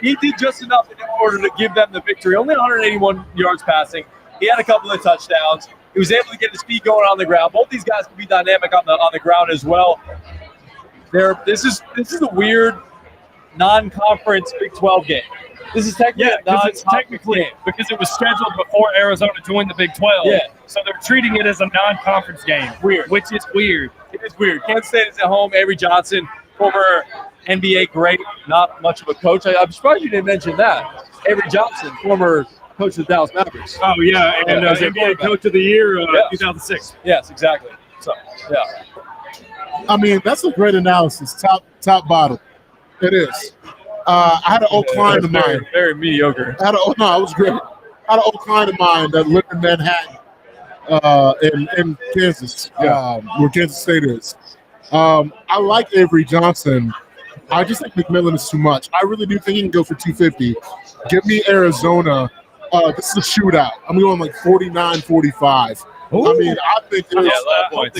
Speaker 1: He did just enough in order to give them the victory. Only 181 yards passing. He had a couple of touchdowns. He was able to get his feet going on the ground. Both these guys can be dynamic on the ground as well. This is a weird non-conference Big 12 game. This is technically
Speaker 4: because it was scheduled before Arizona joined the Big 12.
Speaker 1: Yeah.
Speaker 4: So they're treating it as a non-conference game.
Speaker 1: Weird.
Speaker 4: Which is weird.
Speaker 1: It is weird. Kansas State is at home. Avery Johnson, former NBA great, not much of a coach. I'm surprised you didn't mention that. Avery Johnson, former coach of the Dallas Mavericks.
Speaker 4: Oh, yeah. And NBA Coach of the Year 2006.
Speaker 1: Yes, exactly. So, yeah.
Speaker 2: I mean, that's a great analysis, top bottom. It is. I had an old client of mine.
Speaker 1: Very mediocre.
Speaker 2: I was great. I had an old client of mine that lived in Manhattan, in Kansas, where Kansas State is. I like Avery Johnson. I just think McMillan is too much. I really do think he can go for 250. Give me Arizona. This is a shootout. I'm going like 49-45.
Speaker 3: Ooh.
Speaker 2: I mean, I think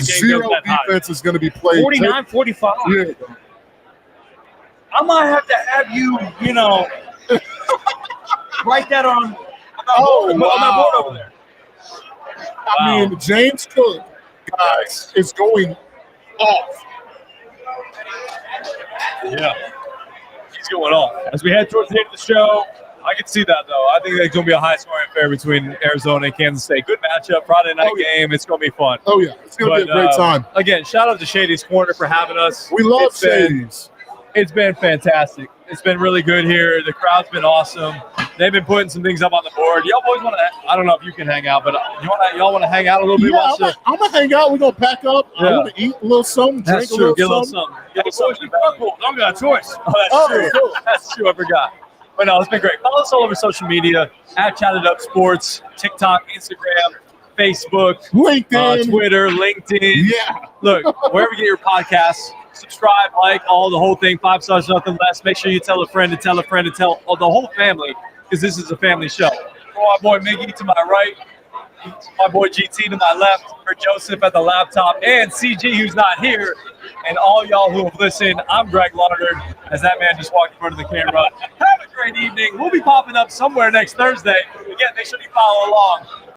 Speaker 2: zero defense is going to be played.
Speaker 4: 49-45.
Speaker 2: Yeah.
Speaker 3: I might have to have you, write that on my board over there.
Speaker 2: I mean, James Cook, guys, is going off.
Speaker 1: Yeah. He's going off.
Speaker 3: As we head towards the end of the show,
Speaker 1: I can see that, though. I think there's going to be a high-scoring affair between Arizona and Kansas State. Good matchup, Friday night game. It's going to be fun.
Speaker 2: Oh, yeah. It's going to be a great time.
Speaker 1: Again, shout out to Shady's Corner for having us.
Speaker 2: We love Shady's.
Speaker 1: It's been fantastic. It's been really good here. The crowd's been awesome. They've been putting some things up on the board. Y'all boys want to – I don't know if you can hang out, but y'all want to hang out a little bit?
Speaker 2: Yeah, I'm going to hang out. We're going to pack up.
Speaker 1: Yeah.
Speaker 2: I'm going to eat a little something, drink a little something.
Speaker 1: Get a little something.
Speaker 3: don't got a choice.
Speaker 1: Oh, that's true. That's true. I forgot. But no, it's been great. Follow us all over social media at Chatted Up Sports, TikTok, Instagram, Facebook,
Speaker 2: LinkedIn,
Speaker 1: Twitter, LinkedIn.
Speaker 2: Yeah.
Speaker 1: Look, wherever you get your podcasts, subscribe, like, all the whole thing. 5 stars, nothing less. Make sure you tell a friend to tell a friend to tell the whole family, because this is a family show. My boy Miggy to my right, my boy GT to my left, for Joseph at the laptop, and CG who's not here, and all y'all who have listened. I'm Greg Larnard, as that man just walked in front of the camera. Have a great evening. We'll be popping up somewhere next Thursday. Again, make sure you follow along.